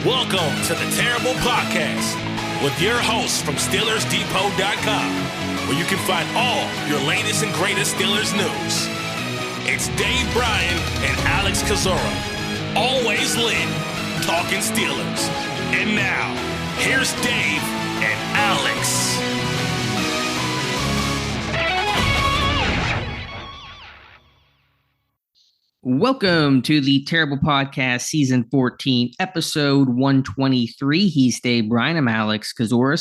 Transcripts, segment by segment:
Welcome to the Terrible Podcast with your hosts from SteelersDepot.com, where you can find all your latest and greatest Steelers news. It's Dave Bryan and Alex Kozora, always lit, talking Steelers. And now, here's Dave and Alex. Welcome to the Terrible Podcast, Season 14, Episode 123. He's Dave Bryan. I'm Alex Kozora,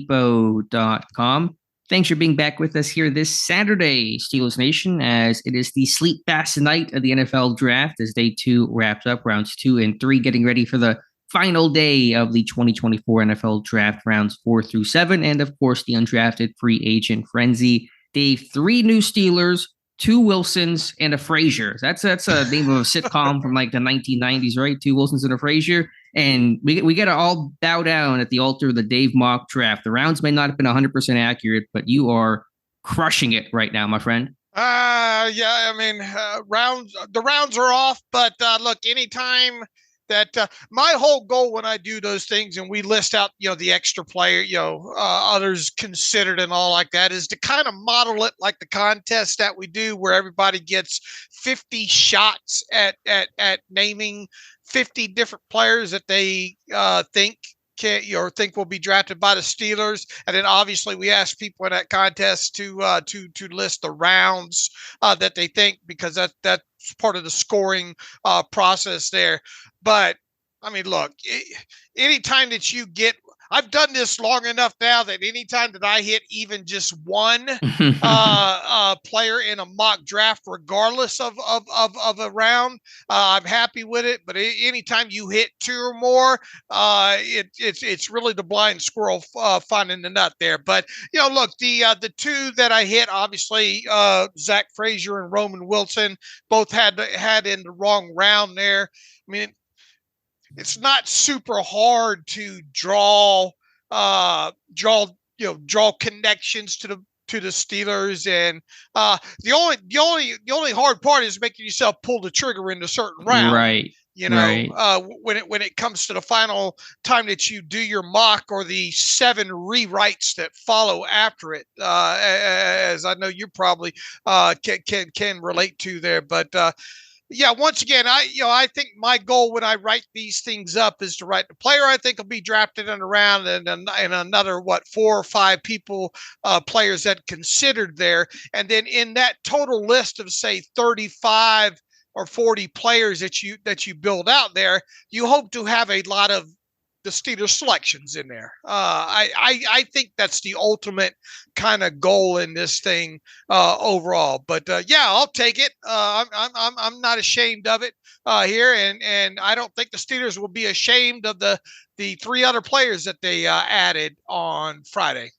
SteelersDepot.com. Thanks for being back with us here this Saturday, Steelers Nation, as it is the sleep fast night of the NFL Draft as Day 2 wraps up, rounds 2 and 3, getting ready for the final day of the 2024 NFL Draft, rounds 4 through 7, and of course, the undrafted free agent frenzy. Dave, 3 new Steelers, 2 Wilsons, and a Frazier. That's a name of a sitcom from like the 1990s, right? 2 Wilsons and a Frazier. And we got to all bow down at the altar of the Dave mock draft. The rounds may not have been 100% accurate, but you are crushing it right now, my friend. Yeah, I mean, the rounds are off, but look, anytime that my whole goal when I do those things and we list out, the extra player, others considered and all like that, is to kind of model it like the contest that we do where everybody gets 50 shots at naming 50 different players that they think will be drafted by the Steelers. And then obviously we ask people in that contest to list the rounds that they think, because that's part of the scoring process there. But I mean, look, anytime that you get, I've done this long enough now that anytime that I hit even just one player in a mock draft, regardless of a round, I'm happy with it. But anytime you hit 2 or more, it's really the blind squirrel finding the nut there. But look, the 2 that I hit, obviously, Zach Frazier and Roman Wilson, both had in the wrong round there. I mean, it's not super hard to draw connections to the Steelers, and the only hard part is making yourself pull the trigger in a certain round, right? When it comes to the final time that you do your mock, or the 7 rewrites that follow after it, as I know you probably can relate to there, but. Yeah, once again, I think my goal when I write these things up is to write the player I think will be drafted in a round, and another 4 or 5 players that considered there, and then in that total list of say 35 or 40 players that you build out there, you hope to have a lot of the Steelers selections in there. I think that's the ultimate kind of goal in this thing overall. But yeah, I'll take it. I'm not ashamed of it here, and I don't think the Steelers will be ashamed of the 3 other players that they added on Friday.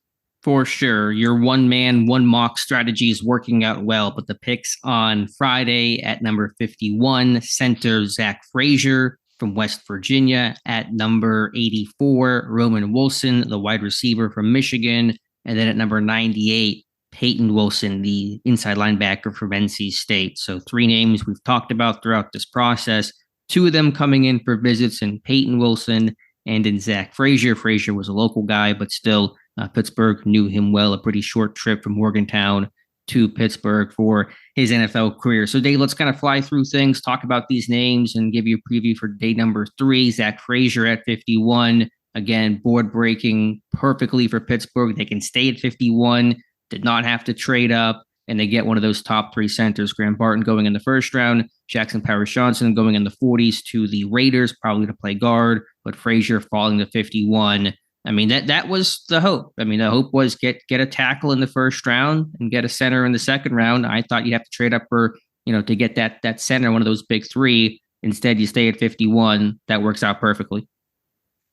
For sure, your 1-man, 1 mock strategy is working out well. But the picks on Friday at number 51, center Zach Frazier from West Virginia. At number 84, Roman Wilson, the wide receiver from Michigan. And then at number 98, Payton Wilson, the inside linebacker from NC State. So 3 names we've talked about throughout this process. 2 of them coming in for visits in Payton Wilson and in Zach Frazier. Frazier was a local guy, but still Pittsburgh knew him well. A pretty short trip from Morgantown to Pittsburgh for his NFL career. So Dave, let's kind of fly through things, talk about these names, and give you a preview for day number 3. Zach Frazier at 51. Again, board breaking perfectly for Pittsburgh. They can stay at 51, did not have to trade up, and they get one of those top 3 centers. Graham Barton going in the first round, Jackson Powers-Johnson going in the 40s to the Raiders, probably to play guard, but Frazier falling to 51. I mean, that was the hope. I mean, the hope was get a tackle in the first round and get a center in the second round. I thought you'd have to trade up for, to get that center, one of those big 3. Instead, you stay at 51. That works out perfectly.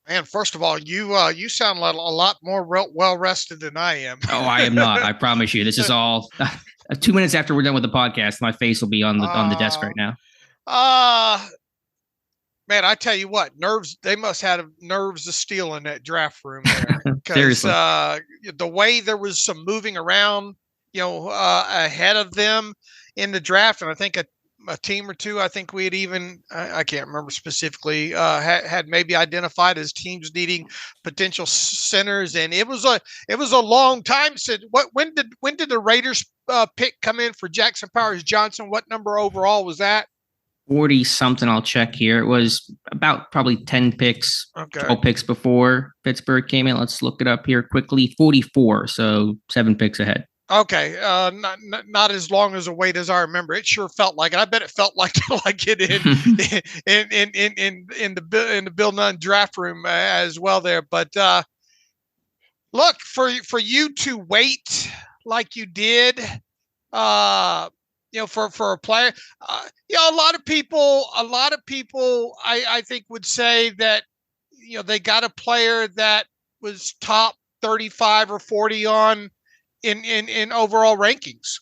Man, first of all, you sound a lot more well rested than I am. Oh, I am not. I promise you. This is all 2 minutes after we're done with the podcast. My face will be on the desk right now. Man, I tell you what, nerves. They must have nerves of steel in that draft room there. Seriously, the way there was some moving around, ahead of them in the draft, and I think a team or two. I think we had even, I can't remember specifically, had maybe identified as teams needing potential centers, and it was a long time since. When did the Raiders pick come in for Jackson Powers Johnson? What number overall was that? 40 something. I'll check here. It was about probably 10 picks, Okay. 12 picks before Pittsburgh came in. Let's look it up here quickly. 44, so 7 picks ahead. Okay, not as long as a wait as I remember. It sure felt like it. I bet it felt like it in the Bill Nunn draft room as well there. But look, for you to wait like you did, for a player, a lot of people, I think would say that, they got a player that was top 35 or 40 on in overall rankings,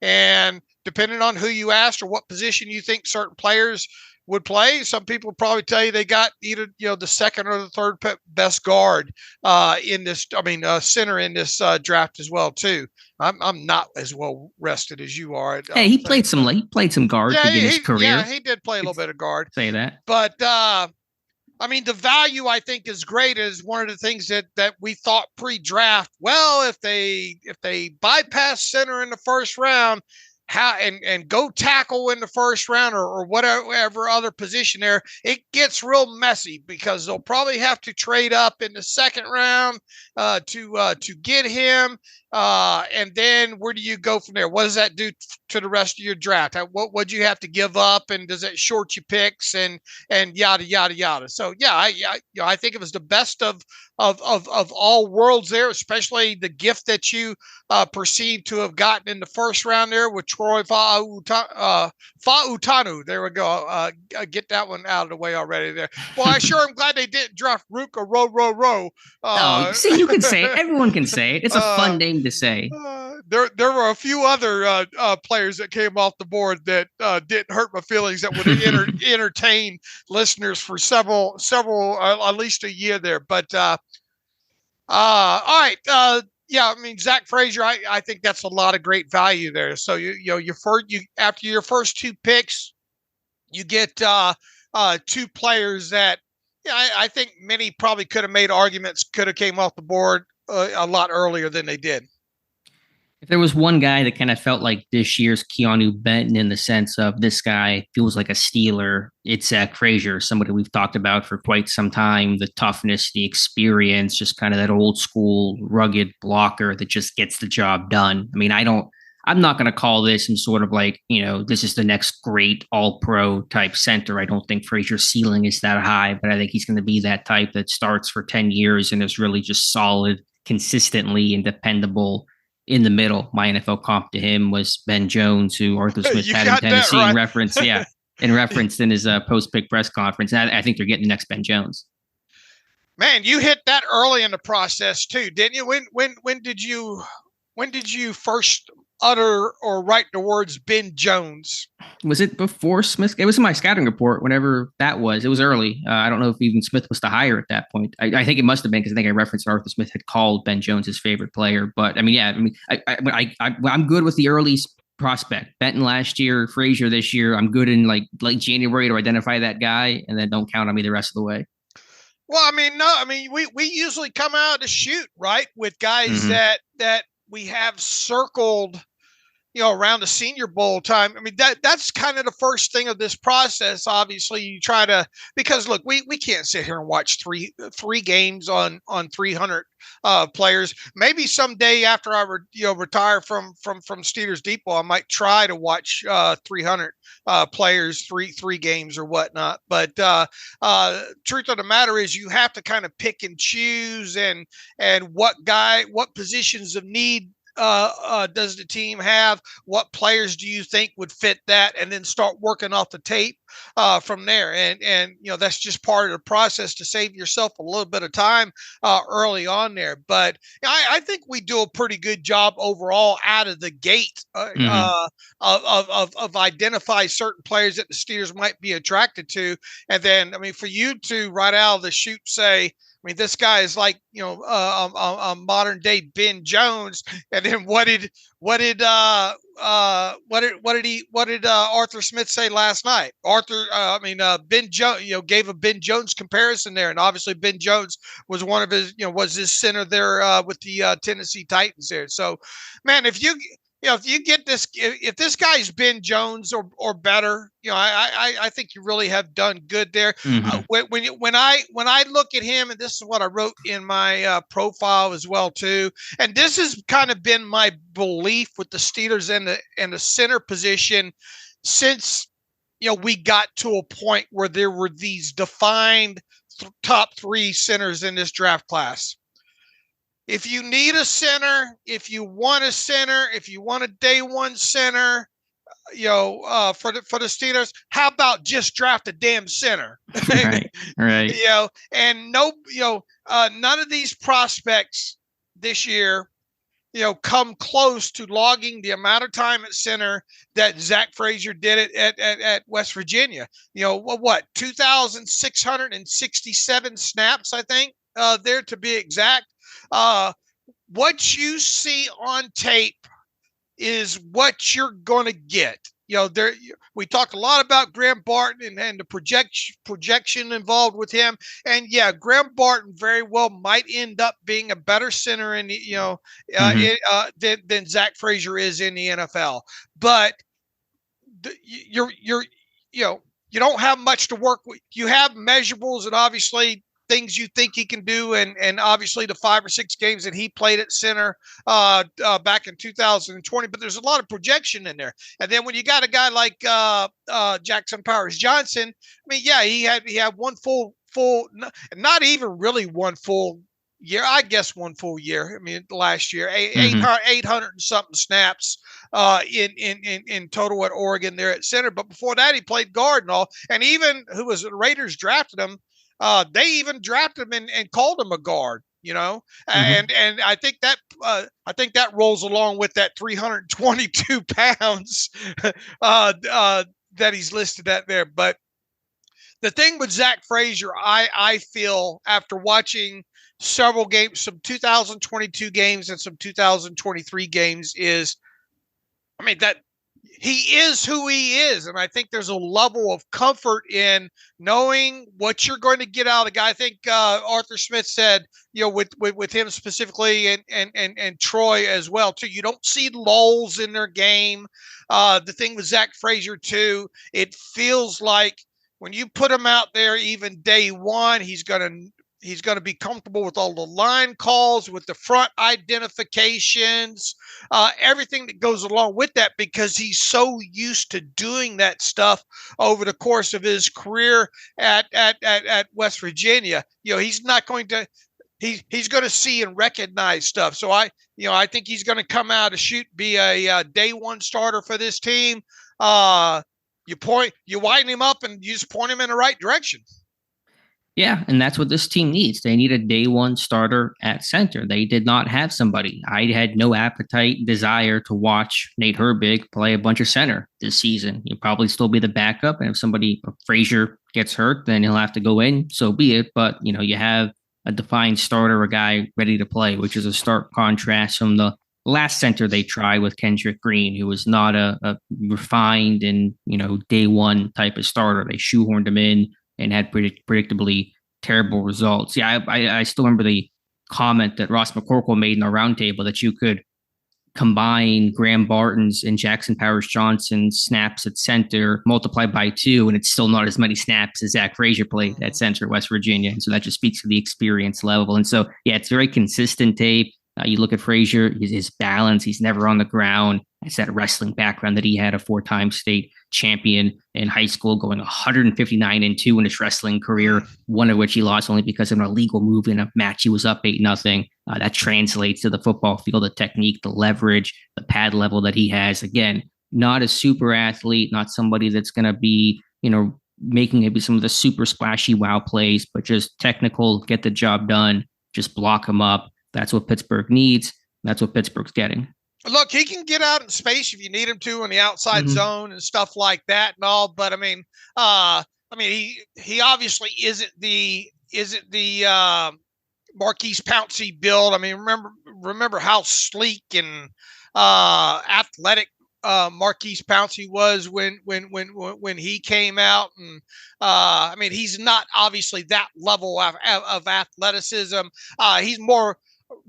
and depending on who you asked or what position you think certain players would play, some people probably tell you they got either, the second or the third best guard in this, center in this draft as well too. I'm not as well rested as you are. Hey, he played some guard to begin his career. Yeah, he did play a little bit of guard. Say that. But the value, I think, is great. Is one of the things that we thought pre-draft. Well, if they bypass center in the first round, and go tackle in the first round or whatever other position there, it gets real messy because they'll probably have to trade up in the second round to get him. And then where do you go from there? What does that do to the rest of your draft? What do you have to give up, and does it short you picks and yada yada yada? So I think it was the best of all worlds there, especially the gift that you perceived to have gotten in the first round there with Troy Fa'utanu. There we go. Get that one out of the way already there. Well, I sure am glad they didn't draft Ruka Row. See, you can say it. Everyone can say it. It's a fun name to say. There were a few other players that came off the board that didn't hurt my feelings, that would have entertained listeners for several at least a year there. But all right. Zach Frazier, I think that's a lot of great value there. So after your first 2 picks, you get 2 players that I think many probably could have made arguments could have came off the board a lot earlier than they did. If there was one guy that kind of felt like this year's Keanu Benton in the sense of this guy feels like a Steeler, it's Zach Frazier, somebody we've talked about for quite some time. The toughness, the experience, just kind of that old school rugged blocker that just gets the job done. I'm not going to call this some sort of like, this is the next great all-pro type center. I don't think Frazier's ceiling is that high, but I think he's going to be that type that starts for 10 years and is really just solid, consistently and dependable in the middle. My NFL comp to him was Ben Jones, who Arthur Smith had in Tennessee, right? in reference in his post-pick press conference. And I think they're getting the next Ben Jones. Man, you hit that early in the process too, didn't you? When did you first utter or write the words Ben Jones? Was it before Smith? It was in my scouting report, whenever that was. It was early. I don't know if even Smith was the hire at that point. I think it must have been, because I think I referenced Arthur Smith had called Ben Jones his favorite player. But I'm good with the early prospect. Benton last year, Frazier this year. I'm good in like January to identify that guy, and then don't count on me the rest of the way. Well, we usually come out to shoot, right, with guys that we have circled, around the Senior Bowl time. That's kind of the first thing of this process. Obviously, you try to, because look, we can't sit here and watch three games on 300 players. Maybe someday after I retire from Steelers Depot, I might try to watch 300 players, three games or whatnot. But truth of the matter is, you have to kind of pick and choose and what positions of need does the team have? What players do you think would fit that? And then start working off the tape from there. And that's just part of the process to save yourself a little bit of time early on there. But I think we do a pretty good job overall out of the gate of identify certain players that the Steelers might be attracted to. And then, for you to right out of the chute say, mean, this guy is like, a modern day Ben Jones. And then what did Arthur Smith say last night? Ben Jones, gave a Ben Jones comparison there, and obviously Ben Jones was one of his, was his center there with the Tennessee Titans there. So, man, if you get this, if this guy's Ben Jones or better, I think you really have done good there. Mhm. When I look at him, and this is what I wrote in my profile as well too, and this has kind of been my belief with the Steelers and the center position since we got to a point where there were these defined top three centers in this draft class. If you need a center, if you want a center, if you want a day one center, for the Steelers, how about just draft a damn center? Right. And none of these prospects this year, come close to logging the amount of time at center that Zach Frazier did it at West Virginia. 2,667 snaps, I think, there to be exact. What you see on tape is what you're going to get. We talked a lot about Graham Barton and the projection involved with him. And yeah, Graham Barton very well might end up being a better center in than Zach Frazier is in the NFL. But you don't have much to work with. You have measurables and obviously things you think he can do, and obviously the 5 or 6 games that he played at center back in 2020. But there's a lot of projection in there. And then when you got a guy like Jackson Powers Johnson, I mean, yeah, he had one full, not even really one full year. I guess one full year. I mean, last year, 800 and something snaps in total at Oregon there at center. But before that, he played guard and all. And even who was the Raiders drafted him. They even drafted him and called him a guard, and I think that rolls along with that 322 pounds that he's listed at there. But the thing with Zach Frazier, I feel after watching several games, some 2022 games and some 2023 games, is, I mean, that he is who he is. And I think there's a level of comfort in knowing what you're going to get out of the guy. I think Arthur Smith said, with him specifically and Troy as well, too, you don't see lulls in their game. The thing with Zach Frazier, too, it feels like when you put him out there, even day one, he's going to be comfortable with all the line calls, with the front identifications, everything that goes along with that, because he's so used to doing that stuff over the course of his career at West Virginia. He's not going to. He's going to see and recognize stuff. So I think he's going to come out of shoot, be a day one starter for this team. You widen him up and you just point him in the right direction. Yeah, and that's what this team needs. They need a day one starter at center. They did not have somebody. I had no appetite, desire to watch Nate Herbig play a bunch of center this season. He'll probably still be the backup, and if Frazier gets hurt, then he'll have to go in. So be it. But you have a defined starter, a guy ready to play, which is a stark contrast from the last center they tried with Kendrick Green, who was not a refined and day one type of starter. They shoehorned him in and had predictably terrible results. Yeah, I still remember the comment that Ross McCorkle made in the roundtable that you could combine Graham Barton's and Jackson Powers Johnson's snaps at center, multiply by 2, and it's still not as many snaps as Zach Frazier played at center at West Virginia. And so that just speaks to the experience level. And so, yeah, it's very consistent tape. You look at Frazier, his balance, he's never on the ground. It's that wrestling background that he had, a 4-time state champion in high school, going 159-2 in his wrestling career, one of which he lost only because of an illegal move in a match. He was up 8-0. That translates to the football field, the technique, the leverage, the pad level that he has. Again, not a super athlete, not somebody that's going to be, making maybe some of the super splashy wow plays, but just technical, get the job done, just block him up. That's what Pittsburgh needs. That's what Pittsburgh's getting. Look, he can get out in space if you need him to in the outside zone and stuff like that and all. But he obviously isn't the Marquise Pouncey build. I mean, remember how sleek and athletic Marquise Pouncey was when he came out, and I mean, he's not obviously that level of athleticism. He's more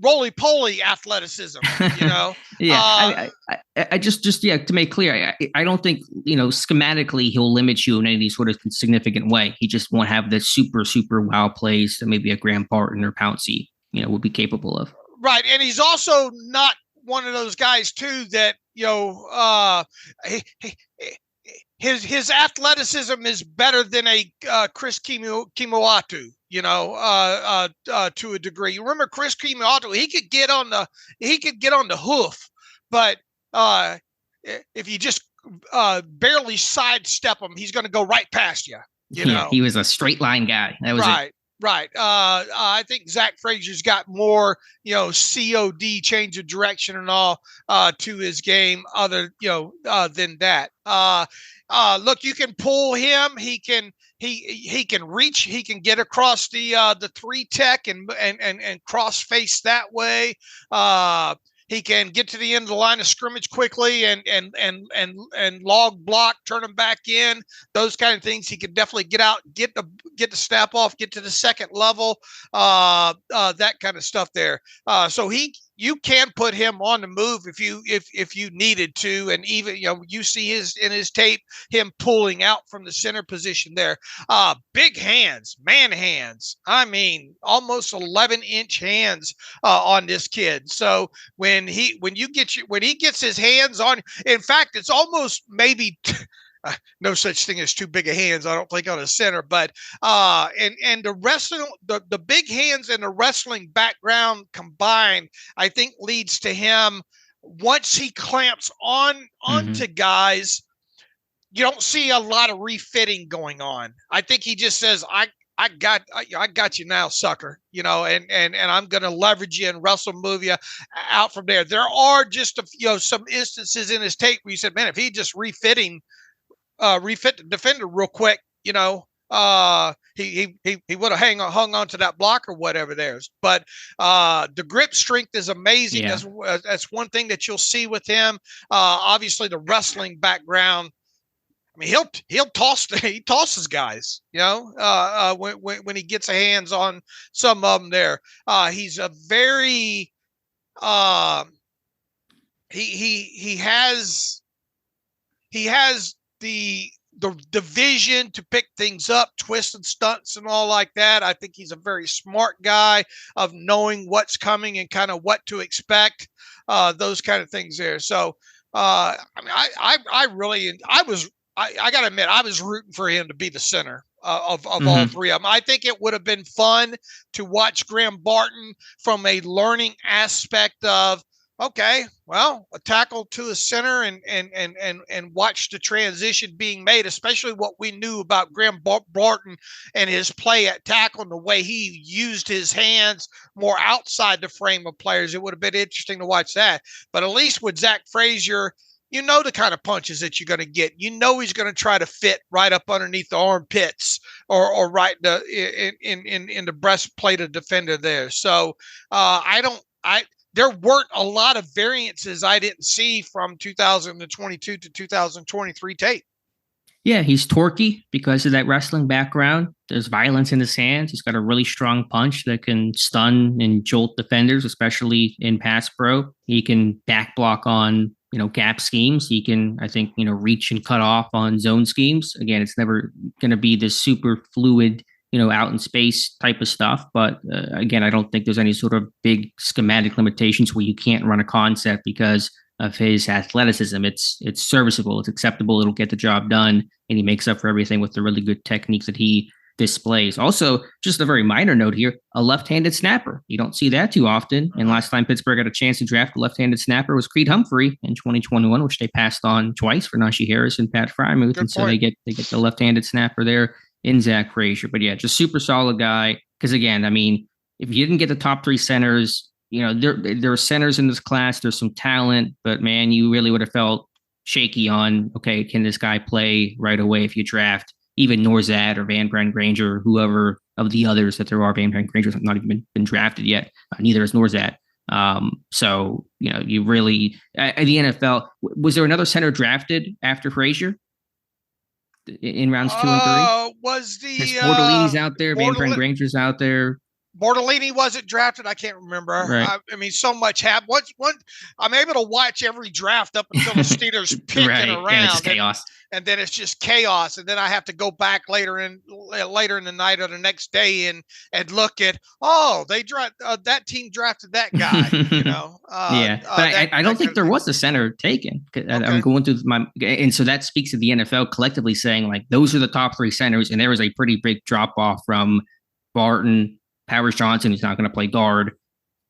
roly-poly athleticism, you know. I just to make clear, I don't think, schematically he'll limit you in any sort of significant way. He just won't have the super wow plays that maybe a Graham Barton or Pouncey would be capable of. Right, and he's also not one of those guys too that his athleticism is better than a Chris Kimoatu, to a degree. You remember Chris Kimoatu? He could get on the hoof, but if you just barely sidestep him, he's going to go right past you. You know, he was a straight line guy. That was right. it. Right. I think Zach Frazier's got more, COD, change of direction and all to his game than that. Look, you can pull him. He can reach. He can get across the 3 tech and cross face that way. He can get to the end of the line of scrimmage quickly and log block, turn him back in. Those kind of things. He can definitely get out, get the snap off, get to the second level. That kind of stuff there. So you can put him on the move if you needed to, and even you see in his tape him pulling out from the center position there. Big hands, man hands. I mean, almost 11-inch hands on this kid. So when he gets his hands on, in fact, it's almost maybe. No such thing as too big of hands, I don't think, on a center, but and the wrestling, the big hands and the wrestling background combined, I think leads to him, once he clamps onto guys, you don't see a lot of refitting going on. I think he just says, I got you now, sucker, and I'm going to leverage you and wrestle move you out from there. There are just some instances in his tape where you said, man, if he just refit the defender real quick, he would have hung on to that block or whatever theirs. But the grip strength is amazing. Yeah. That's one thing that you'll see with him. Obviously, the wrestling background. I mean, he tosses guys. When he gets a hands on some of them there. He's a very he has the vision to pick things up, twists and stunts and all like that. I think he's a very smart guy of knowing what's coming and kind of what to expect, those kind of things there. So, I mean, I got to admit, I was rooting for him to be the center of all three of them. I think it would have been fun to watch Graham Barton from a learning aspect of, okay, well, a tackle to a center and watch the transition being made, especially what we knew about Graham Barton and his play at tackle and the way he used his hands more outside the frame of players. It would have been interesting to watch that. But at least with Zach Frazier, the kind of punches that you're going to get. He's going to try to fit right up underneath the armpits or right in the breastplate of defender there. So there weren't a lot of variances I didn't see from 2022 to 2023 tape. Yeah, he's torquey because of that wrestling background. There's violence in his hands. He's got a really strong punch that can stun and jolt defenders, especially in pass pro. He can back block on, gap schemes. He can, I think, reach and cut off on zone schemes. Again, it's never going to be this super fluid, out in space type of stuff. But again, I don't think there's any sort of big schematic limitations where you can't run a concept because of his athleticism. It's serviceable. It's acceptable. It'll get the job done. And he makes up for everything with the really good techniques that he displays. Also, just a very minor note here, a left-handed snapper. You don't see that too often. And last time Pittsburgh got a chance to draft a left-handed snapper was Creed Humphrey in 2021, which they passed on twice for Najee Harris and Pat Frymuth. And so they get the left-handed snapper there in Zach Frazier. But yeah, just super solid guy. Because again, I mean, if you didn't get the top three centers, there are centers in this class. There's some talent, but man, you really would have felt shaky on, okay, can this guy play right away if you draft even Norzad or Van Brand Granger or whoever of the others that there are. Van Granger's not even been drafted yet. Neither is Norzat. So, you really, at the NFL, was there another center drafted after Frazier in rounds 2 and 3? Was the Bordellini's out there, Van Granger's out there. Bordellini wasn't drafted. I can't remember. Right. I mean, so much happened. I'm able to watch every draft up until the Steelers picking around. And it's just chaos. And then it's just chaos. And then I have to go back later in the night or the next day and look at, that team drafted that guy. But I don't think there was a center taken. Okay. I'm going through and so that speaks to the NFL collectively saying like those are the top 3 centers, and there was a pretty big drop off from Barton, Powers Johnson, who's not going to play guard,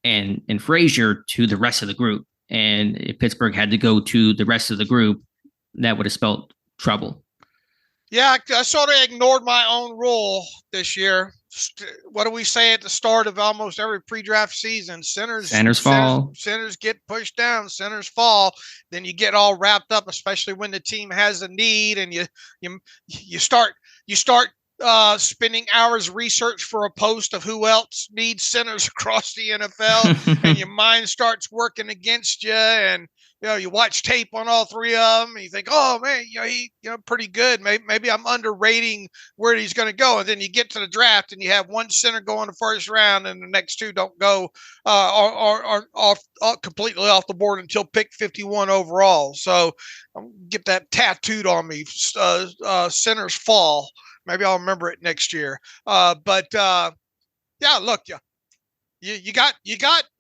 and Frazier to the rest of the group. And if Pittsburgh had to go to the rest of the group, that would have spelled trouble. Yeah, I sort of ignored my own rule this year. What do we say at the start of almost every pre-draft season? Centers fall. Centers get pushed down. Centers fall. Then you get all wrapped up, especially when the team has a need, and you start spending hours research for a post of who else needs centers across the NFL, and your mind starts working against you, and you watch tape on all 3 of them, and you think, oh man, he pretty good. Maybe I'm underrating where he's going to go, and then you get to the draft and you have one center go in the first round, and the next 2 don't go are completely off the board until pick 51 overall. So get that tattooed on me. Centers fall. Maybe I'll remember it next year. Look, you got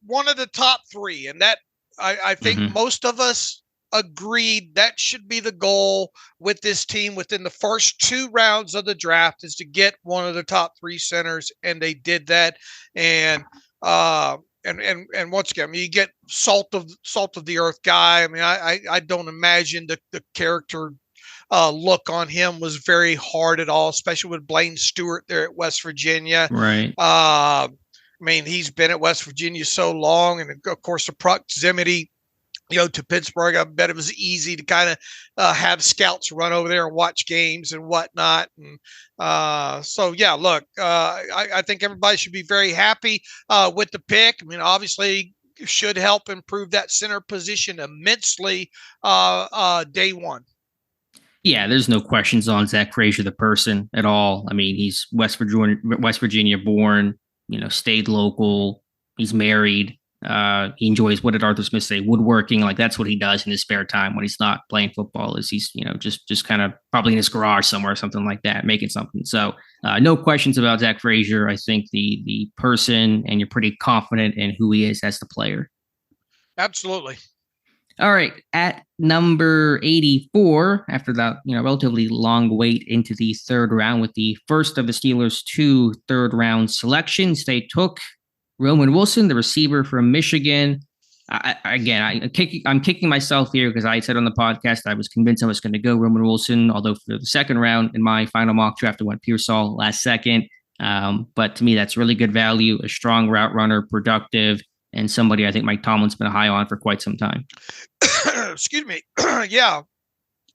one of the top 3, and that I think most of us agreed that should be the goal with this team within the first 2 rounds of the draft, is to get one of the top 3 centers, and they did that. And once again, I mean, you get salt of the earth guy. I mean, I don't imagine the character look on him was very hard at all, especially with Blaine Stewart there at West Virginia. Right. I mean, he's been at West Virginia so long, and of course the proximity, to Pittsburgh. I bet it was easy to kind of have scouts run over there and watch games and whatnot. And look, I think everybody should be very happy with the pick. I mean, obviously, should help improve that center position immensely day one. Yeah, there's no questions on Zach Frazier, the person, at all. I mean, he's West Virginia born, stayed local. He's married. He enjoys, what did Arthur Smith say, woodworking. Like, that's what he does in his spare time when he's not playing football, is he's, just kind of probably in his garage somewhere or something like that, making something. So no questions about Zach Frazier. I think the person, and you're pretty confident in who he is as the player. Absolutely. All right, at number 84, after that, relatively long wait into the 3rd round, with the first of the Steelers' 2 third-round selections, they took Roman Wilson, the receiver from Michigan. I'm kicking myself here because I said on the podcast I was convinced I was going to go Roman Wilson, although for the 2nd round in my final mock draft I went Pearsall last second. But to me, that's really good value, a strong route runner, productive, and somebody I think Mike Tomlin's been high on for quite some time. Excuse me. Yeah.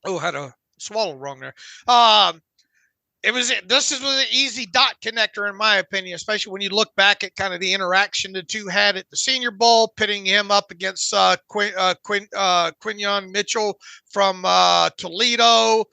Oh, had a swallow wrong there. This was an easy dot connector in my opinion, especially when you look back at kind of the interaction the 2 had at the Senior Bowl, pitting him up against Quinyon Mitchell from Toledo.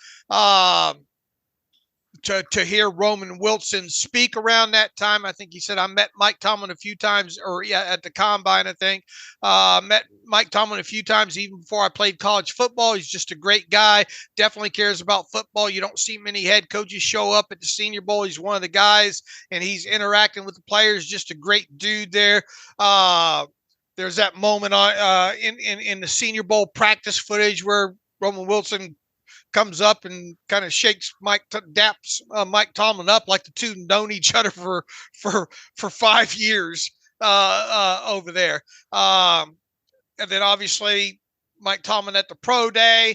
To hear Roman Wilson speak around that time. I think he said, I met Mike Tomlin a few times, at the combine, I think. Met Mike Tomlin a few times even before I played college football. He's just a great guy, definitely cares about football. You don't see many head coaches show up at the Senior Bowl. He's one of the guys, and he's interacting with the players, just a great dude there. There's that moment in the Senior Bowl practice footage where Roman Wilson comes up and kind of daps Mike Tomlin up like the 2 known each other for 5 years over there. And then obviously Mike Tomlin at the pro day.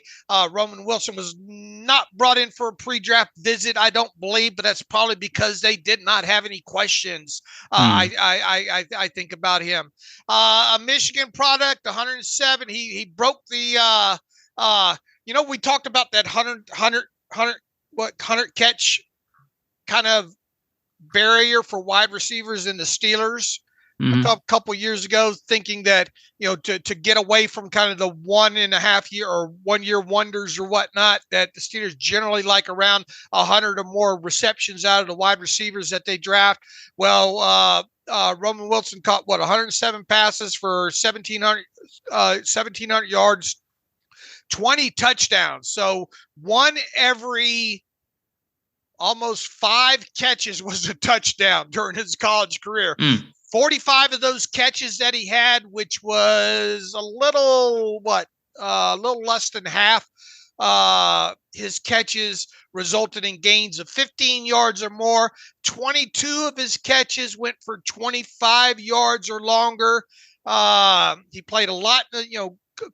Roman Wilson was not brought in for a pre-draft visit, I don't believe, but that's probably because they did not have any questions. I think about him. A Michigan product, 107. He broke the we talked about that 100 catch kind of barrier for wide receivers in the Steelers a couple years ago, thinking that, to get away from kind of the 1.5 year or 1 year wonders or whatnot, that the Steelers generally like around 100 or more receptions out of the wide receivers that they draft. Well, Roman Wilson caught 107 passes for 1,700 yards, 20 touchdowns. So one every almost 5 catches was a touchdown during his college career. 45 of those catches that he had, which was a little less than half. His catches resulted in gains of 15 yards or more. 22 of his catches went for 25 yards or longer. He played a lot,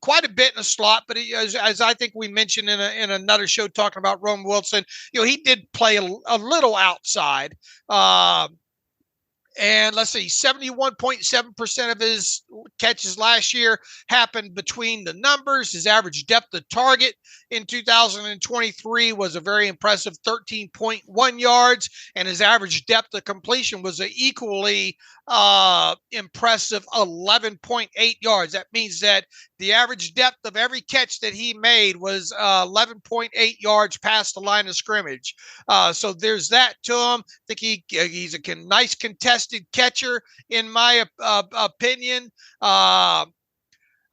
quite a bit in the slot, but as I think we mentioned in another show talking about Roman Wilson, he did play a little outside. And let's see, 71.7% of his catches last year happened between the numbers. His average depth of target in 2023 was a very impressive 13.1 yards, and his average depth of completion was an equally impressive 11.8 yards. That means that the average depth of every catch that he made was 11.8 yards past the line of scrimmage. So there's that to him. I think he's a nice contested catcher, in my opinion.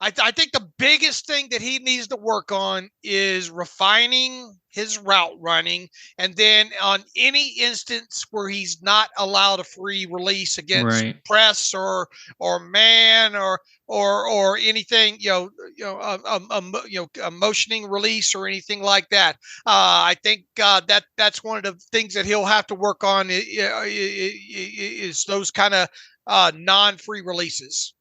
I think the biggest thing that he needs to work on is refining his route running, and then on any instance where he's not allowed a free release against press or man or anything, a motioning release or anything like that. I think that's one of the things that he'll have to work on is those kind of non-free releases.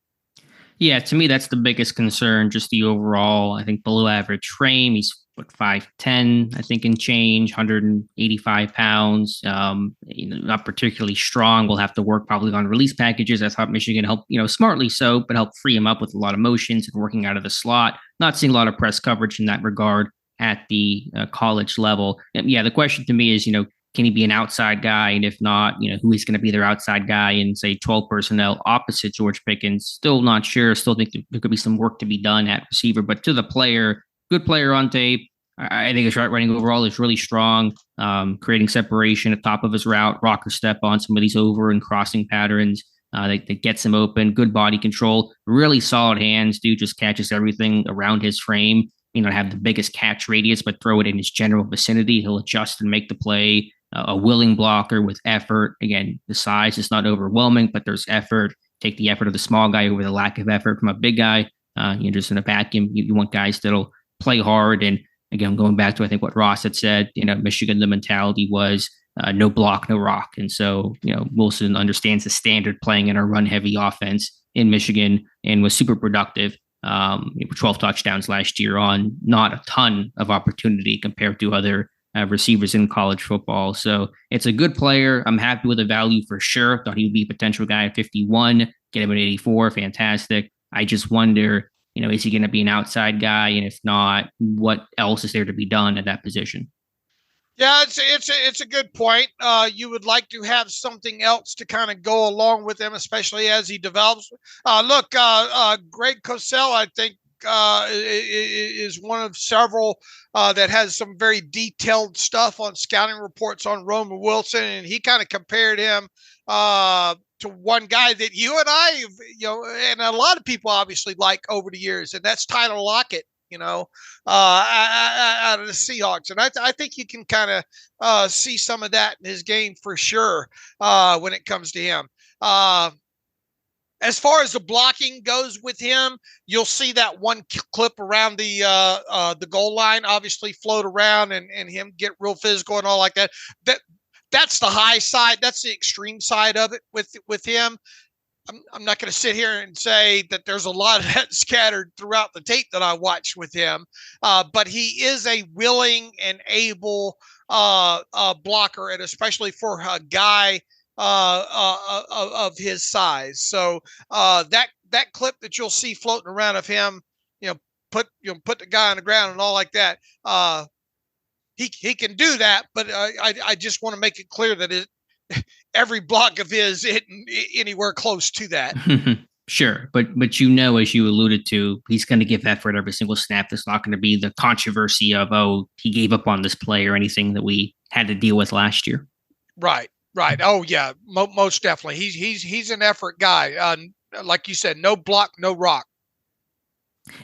Yeah, to me, that's the biggest concern, just the overall, I think, below average frame. He's 5'10", I think, in change, 185 pounds, not particularly strong. We'll have to work probably on release packages. That's how Michigan help, smartly so, but help free him up with a lot of motions and working out of the slot. Not seeing a lot of press coverage in that regard at the college level. And yeah, the question to me is, can he be an outside guy? And if not, who is going to be their outside guy in, say, 12 personnel opposite George Pickens? Still not sure. Still think there could be some work to be done at receiver. But to the player, good player on tape. I think his route running overall is really strong, creating separation at top of his route, rocker step on some of these over and crossing patterns that gets him open. Good body control, really solid hands. Dude just catches everything around his frame. Have the biggest catch radius, but throw it in his general vicinity. He'll adjust and make the play. A willing blocker with effort. Again, the size is not overwhelming, but there's effort. Take the effort of the small guy over the lack of effort from a big guy. Just in a vacuum, you want guys that'll play hard. And again, going back to, I think, what Ross had said, Michigan, the mentality was no block, no rock. And so, Wilson understands the standard playing in a run-heavy offense in Michigan and was super productive. 12 touchdowns last year on not a ton of opportunity compared to other receivers in college football. So it's a good player. I'm happy with the value for sure. Thought he would be a potential guy at 51, get him at 84. Fantastic. I just wonder, is he going to be an outside guy? And if not, what else is there to be done at that position? Yeah, it's a good point. You would like to have something else to kind of go along with him, especially as he develops. Greg Cosell, I think, is one of several that has some very detailed stuff on scouting reports on Roman Wilson, and he kind of compared him to one guy that you and I, and a lot of people obviously like over the years, and that's Tyler Lockett. Out of the Seahawks, and I think you can kind of see some of that in his game for sure when it comes to him. As far as the blocking goes with him, you'll see that one clip around the goal line, obviously float around and him get real physical and all like that. That's the high side. That's the extreme side of it with him. I'm not going to sit here and say that there's a lot of that scattered throughout the tape that I watched with him, but he is a willing and able blocker, and especially for a guy of his size. So that clip that you'll see floating around of him, put the guy on the ground and all like that. He can do that, but I just want to make it clear that every block of his hitting anywhere close to that. Sure, but as you alluded to, he's going to give effort every single snap. There's not going to be the controversy of, oh, he gave up on this play or anything that we had to deal with last year. Right. Oh yeah, most definitely. He's an effort guy. Like you said, no block, no rock.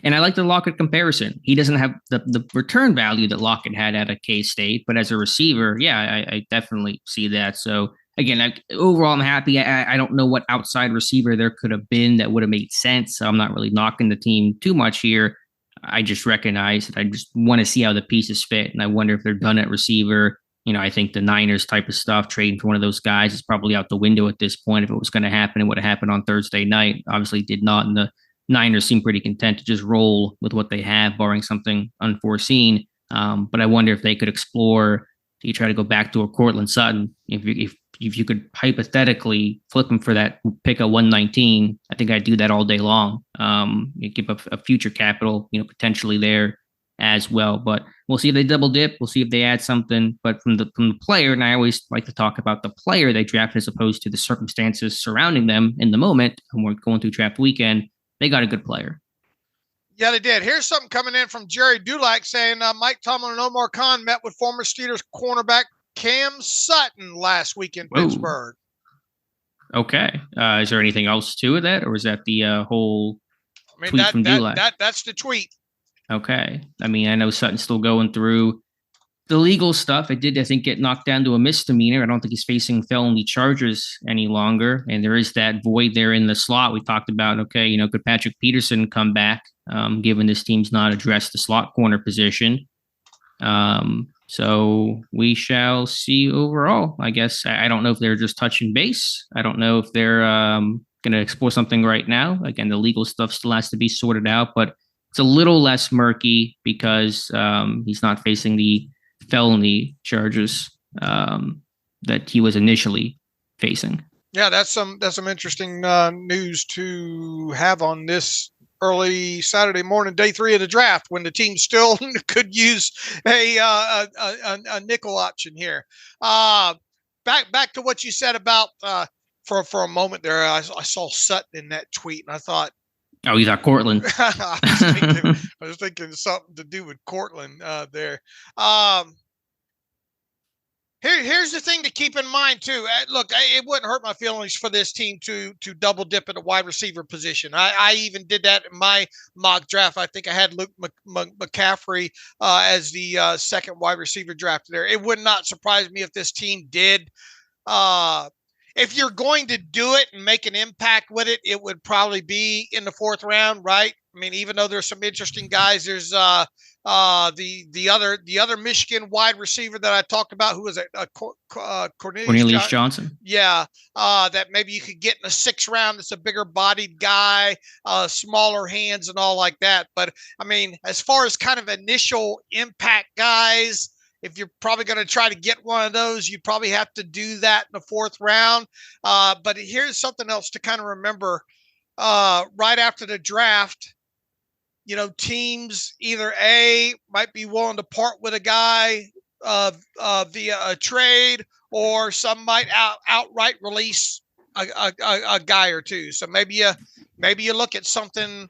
And I like the Lockett comparison. He doesn't have the return value that Lockett had at a K-State, but as a receiver, yeah, I definitely see that. So again, overall, I'm happy. I don't know what outside receiver there could have been that would have made sense. So I'm not really knocking the team too much here. I just recognize that I just want to see how the pieces fit. And I wonder if they're done at receiver. I think the Niners type of stuff, trading for one of those guys is probably out the window at this point. If it was going to happen, it would have happened on Thursday night. Obviously did not. And the Niners seem pretty content to just roll with what they have, barring something unforeseen. But I wonder if they could explore, you try to go back to a Cortland Sutton. If you could hypothetically flip him for that pick at 119, I think I'd do that all day long. You give up a future capital, potentially there as well. But we'll see if they double dip. We'll see if they add something. But from the player, and I always like to talk about the player they drafted as opposed to the circumstances surrounding them in the moment. And we're going through draft weekend. They got a good player. Yeah, they did. Here's something coming in from Jerry Dulac saying Mike Tomlin and Omar Khan met with former Steelers cornerback Cam Sutton last week in Pittsburgh. Okay. Is there anything else to that, or is that the whole tweet from Dulac? That's the tweet. Okay. I mean, I know Sutton's still going through the legal stuff. It did, I think, get knocked down to a misdemeanor. I don't think he's facing felony charges any longer. And there is that void there in the slot we talked about. Okay, could Patrick Peterson come back, given this team's not addressed the slot corner position? So we shall see overall. I guess I don't know if they're just touching base. I don't know if they're going to explore something right now. Again, the legal stuff still has to be sorted out, but it's a little less murky because he's not facing the felony charges that he was initially facing. Yeah, that's some interesting news to have on this early Saturday morning, day 3 of the draft, when the team still could use a nickel option here. Back to what you said about for a moment there. I saw Sutton in that tweet, and I thought, oh, you thought Cortland? I was thinking something to do with Cortland there. Here's the thing to keep in mind too. Look, it wouldn't hurt my feelings for this team to double dip at a wide receiver position. I even did that in my mock draft. I think I had Luke McCaffrey as the second wide receiver drafted there. It would not surprise me if this team did. If you're going to do it and make an impact with it, it would probably be in the 4th round, right? I mean, even though there's some interesting guys, there's the other Michigan wide receiver that I talked about, who was Cornelius Johnson. Yeah, that maybe you could get in the 6th round. It's a bigger bodied guy, smaller hands and all like that. But I mean, as far as kind of initial impact guys, if you're probably going to try to get one of those, you probably have to do that in the 4th round. But here's something else to kind of remember. Right after the draft, teams either might be willing to part with a guy via a trade, or some might outright release a guy or two. So maybe you look at something,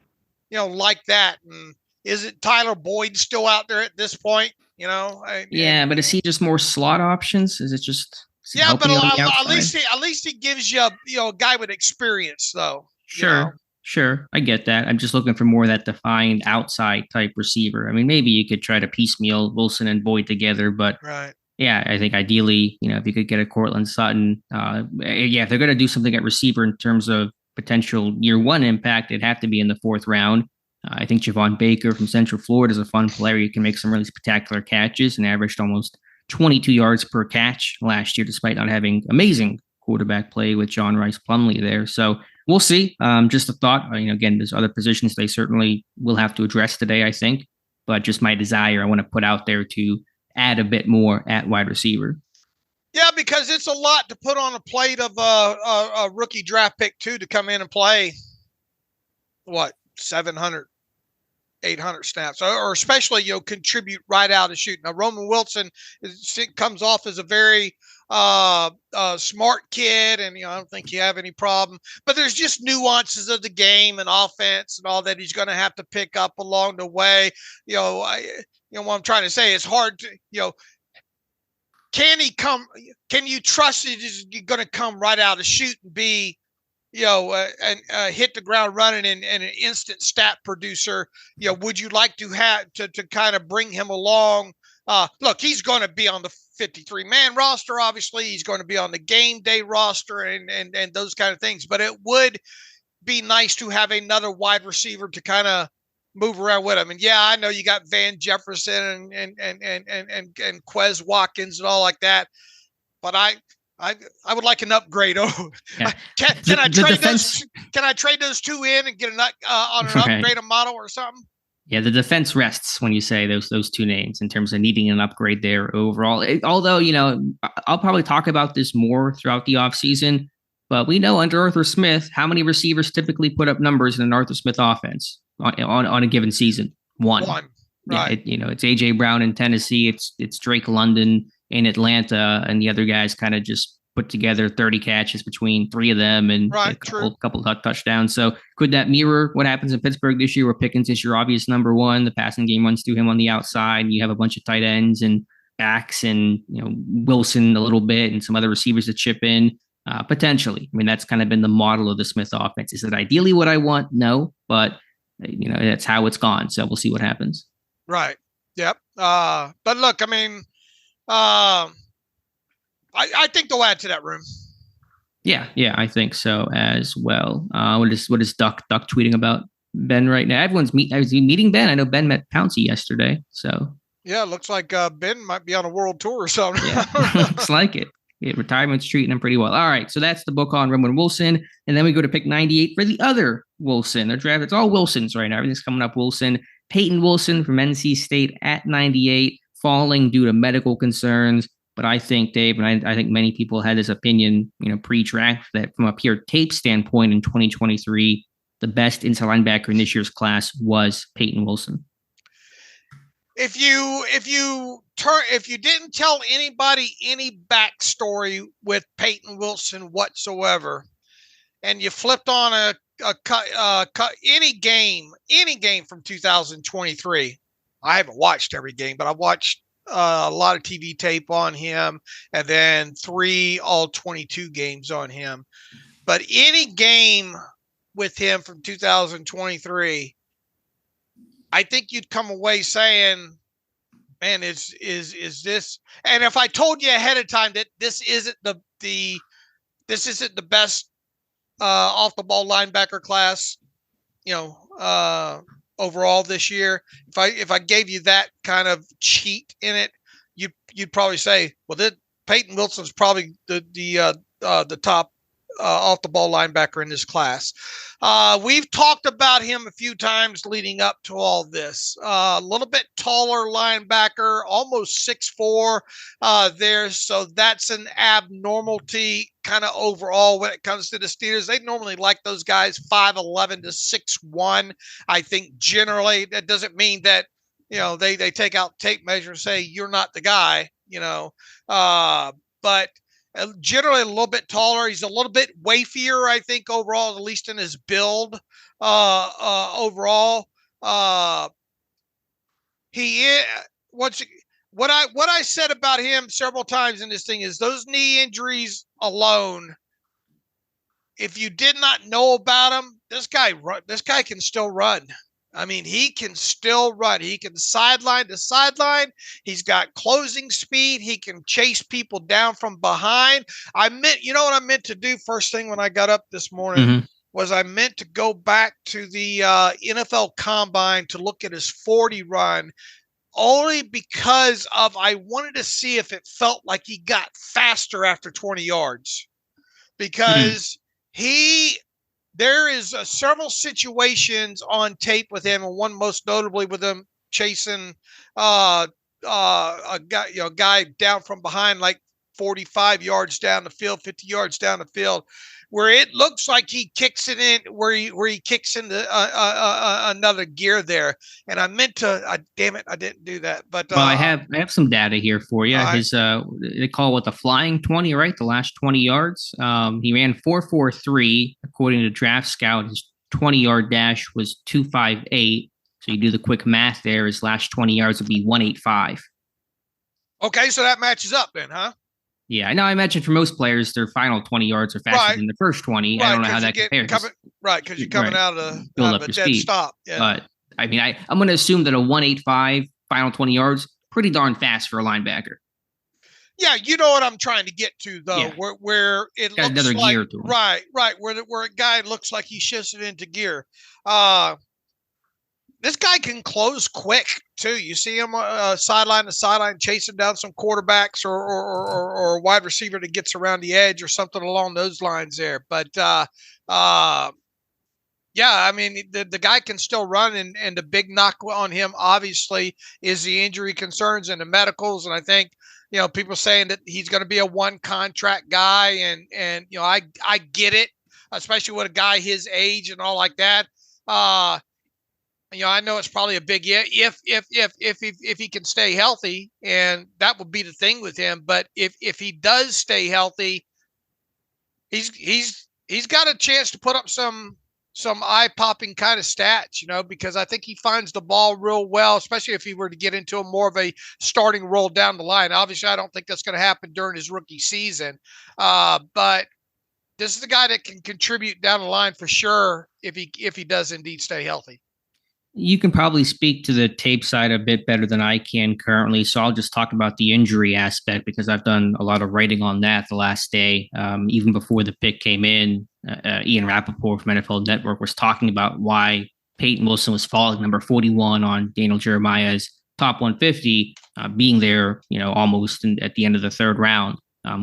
like that. And is it Tyler Boyd still out there at this point? Yeah, but is he just more slot options? Is it just? Yeah, but at least he gives you a guy with experience, though. Sure. I get that. I'm just looking for more of that defined outside type receiver. I mean, maybe you could try to piecemeal Wilson and Boyd together, but right. Yeah, I think ideally, if you could get a Cortland Sutton, if they're going to do something at receiver in terms of potential year 1 impact, it'd have to be in the 4th round. I think Javon Baker from Central Florida is a fun player. He can make some really spectacular catches and averaged almost 22 yards per catch last year, despite not having amazing quarterback play with John Rice Plumlee there. So we'll see. Just a thought. Again, there's other positions they certainly will have to address today, I think. But just my desire, I want to put out there to add a bit more at wide receiver. Yeah, because it's a lot to put on a plate of a rookie draft pick too, to come in and play 700, 800 snaps, or especially, contribute right out of shoot. Now, Roman Wilson comes off as a very smart kid, and I don't think you have any problem. But there's just nuances of the game and offense and all that he's going to have to pick up along the way. What I'm trying to say is hard to can he come? Can you trust he's going to come right out of the chute and be and hit the ground running and an instant stat producer? Would you like to have to kind of bring him along? Look, he's going to be on the 53-man roster. Obviously, he's going to be on the game day roster and those kind of things. But it would be nice to have another wide receiver to kind of move around with him. And yeah, I know you got Van Jefferson and Quez Watkins and all like that, but I would like an upgrade. Yeah. Can I trade those? Can I trade those two in and get on an upgrade model or something? Yeah, the defense rests when you say those two names in terms of needing an upgrade there overall. Although I'll probably talk about this more throughout the offseason, but we know under Arthur Smith how many receivers typically put up numbers in an Arthur Smith offense on a given season. One. Right. Yeah, it's AJ Brown in Tennessee. It's Drake London in Atlanta, and the other guys kind of just put together 30 catches between three of them and a couple touchdowns. So could that mirror what happens in Pittsburgh this year, where Pickens is your obvious number one? The passing game runs through him on the outside, and you have a bunch of tight ends and backs and Wilson a little bit and some other receivers to chip in. Potentially. I mean, that's kind of been the model of the Smith offense. Is it ideally what I want? No, but that's how it's gone. So we'll see what happens. Right. Yep. But look, I mean, I think they'll add to that room. Yeah, I think so as well. What is Duck tweeting about Ben right now? Everyone's meeting Ben. I know Ben met Pouncey yesterday. So yeah, it looks like Ben might be on a world tour or something. Yeah, looks like it. Retirement's treating him pretty well. All right, so that's the book on Roman Wilson, and then we go to pick 98 for the other Wilson. They're drafted. It's all Wilsons right now. Everything's coming up Wilson. Payton Wilson from NC State at 98, falling due to medical concerns. But I think, Dave, and I think many people had this opinion, pre-draft, that from a pure tape standpoint in 2023, the best inside linebacker in this year's class was Payton Wilson. If you didn't tell anybody any backstory with Payton Wilson whatsoever, and you flipped on any game from 2023, I haven't watched every game, but I watched a lot of TV tape on him, and then 3 all-22 games on him. But any game with him from 2023, I think you'd come away saying, man, is this? And if I told you ahead of time that this isn't the best off the ball linebacker class, overall this year, if I gave you that kind of cheat in it, you'd probably say, well, Payton Wilson's probably the top off the ball linebacker in this class. We've talked about him a few times leading up to all this. A little bit taller linebacker, almost 6'4" there. So that's an abnormality kind of overall when it comes to the Steelers. They normally like those guys 5'11" to 6'1". I think generally that doesn't mean that, they take out tape measure and say, you're not the guy, but generally a little bit taller. He's a little bit wafier, I think, overall, at least in his build. Overall, he is what I said about him several times in this thing is those knee injuries alone. If you did not know about him, this guy can still run. I mean, he can still run. He can sideline to sideline. He's got closing speed. He can chase people down from behind. What I meant to do first thing when I got up this morning was I meant to go back to the NFL Combine to look at his 40 run, only because I wanted to see if it felt like he got faster after 20 yards, because there is several situations on tape with him, and one most notably with him chasing a guy down from behind like 45 yards down the field, 50 yards down the field, where it looks like he kicks it in, where he kicks into another gear there. And I meant to, damn it, I didn't do that. But well, I have some data here for you. His they call it the flying 20, right? The last 20 yards. He ran 4.43 according to Draft Scout. His 20-yard dash was 2.58. So you do the quick math there. His last 20 yards would be 1.85. Okay, so that matches up then, huh? Yeah, I know. I mentioned for most players, their final 20 yards are faster than the first 20. Right, I don't know how that compares. Because you're coming out of build up a your dead speed. stop. Yeah. But I mean, I'm going to assume that a 1.85 final 20 yards, pretty darn fast for a linebacker. Yeah, you know what I'm trying to get to, though, Yeah. where it got looks another like gear to him. Right, where a guy looks like he shifts it into gear. This guy can close quick too. You see him sideline to sideline chasing down some quarterbacks or a wide receiver that gets around the edge or something along those lines there. But yeah, I mean the guy can still run, and the big knock on him obviously is the injury concerns and the medicals. And I think people saying that he's going to be a one contract guy, and I get it, especially with a guy his age and all like that. I know it's probably a big if he can stay healthy, and that would be the thing with him. But if he does stay healthy, he's got a chance to put up some eye-popping kind of stats, because I think he finds the ball real well, especially if he were to get into more of a starting role down the line. Obviously, I don't think that's going to happen during his rookie season, but this is a guy that can contribute down the line for sure if he does indeed stay healthy. You can probably speak to the tape side a bit better than I can currently, so I'll just talk about the injury aspect because I've done a lot of writing on that the last day. Even before the pick came in, Ian Rappaport from NFL Network was talking about why Payton Wilson was falling number 41 on Daniel Jeremiah's top 150, being there, almost at the end of the third round,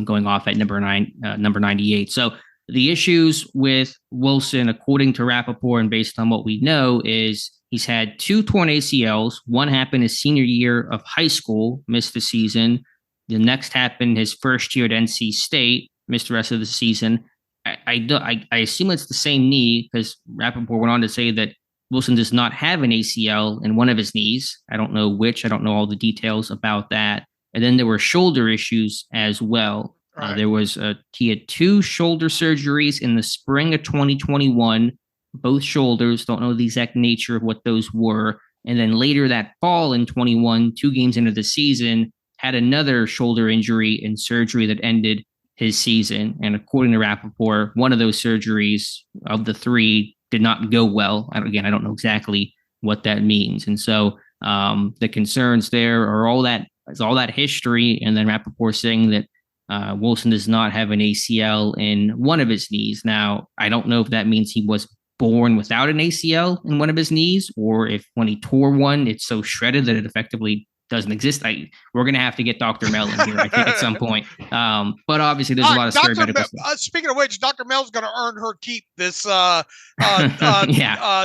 going off at number 98. So the issues with Wilson, according to Rappaport and based on what we know, is he's had 2 torn ACLs. One happened his senior year of high school, missed the season. The next happened his first year at NC State, missed the rest of the season. I assume it's the same knee because Rappaport went on to say that Wilson does not have an ACL in one of his knees. I don't know which. I don't know all the details about that. And then there were shoulder issues as well. Right. He had 2 shoulder surgeries in the spring of 2021. Both shoulders, don't know the exact nature of what those were. And then later that fall in 21, 2 games into the season, had another shoulder injury and surgery that ended his season. And according to Rappaport, one of those surgeries of the 3 did not go well. I don't know exactly what that means. And so the concerns there are all that history. And then Rappaport saying that Wilson does not have an ACL in one of his knees. Now, I don't know if that means he was born without an ACL in one of his knees, or if when he tore one, it's so shredded that it effectively doesn't exist. We're going to have to get Dr. Mel in here, I think, at some point. But obviously, there's a lot of scary medical stuff. Speaking of which, Dr. Mel's going to earn her keep this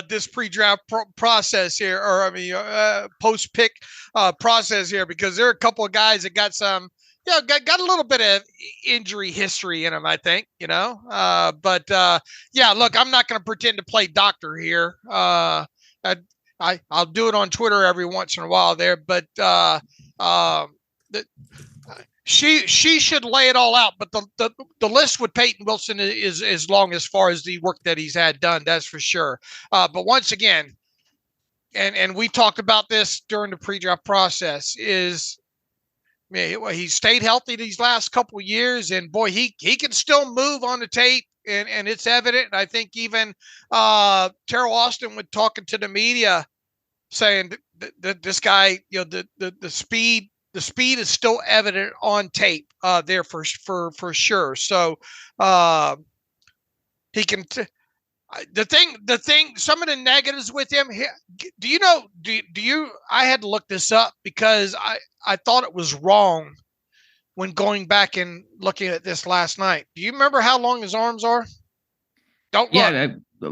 this pre-draft process here, or post-pick process here, because there are a couple of guys that got some. Yeah, got a little bit of injury history in him, I think, But yeah, look, I'm not going to pretend to play doctor here. I'll do it on Twitter every once in a while there, but she should lay it all out. But the list with Payton Wilson is long as far as the work that he's had done. That's for sure. But once again, and we talked about this during the pre-draft process, is. He stayed healthy these last couple of years, and boy, he can still move on the tape, and it's evident. And I think even Terrell Austin was talking to the media, saying that this guy, the speed is still evident on tape there for sure. So he can. The thing, some of the negatives with him, do you, I had to look this up because I thought it was wrong when going back and looking at this last night. Do you remember how long his arms are? Don't look.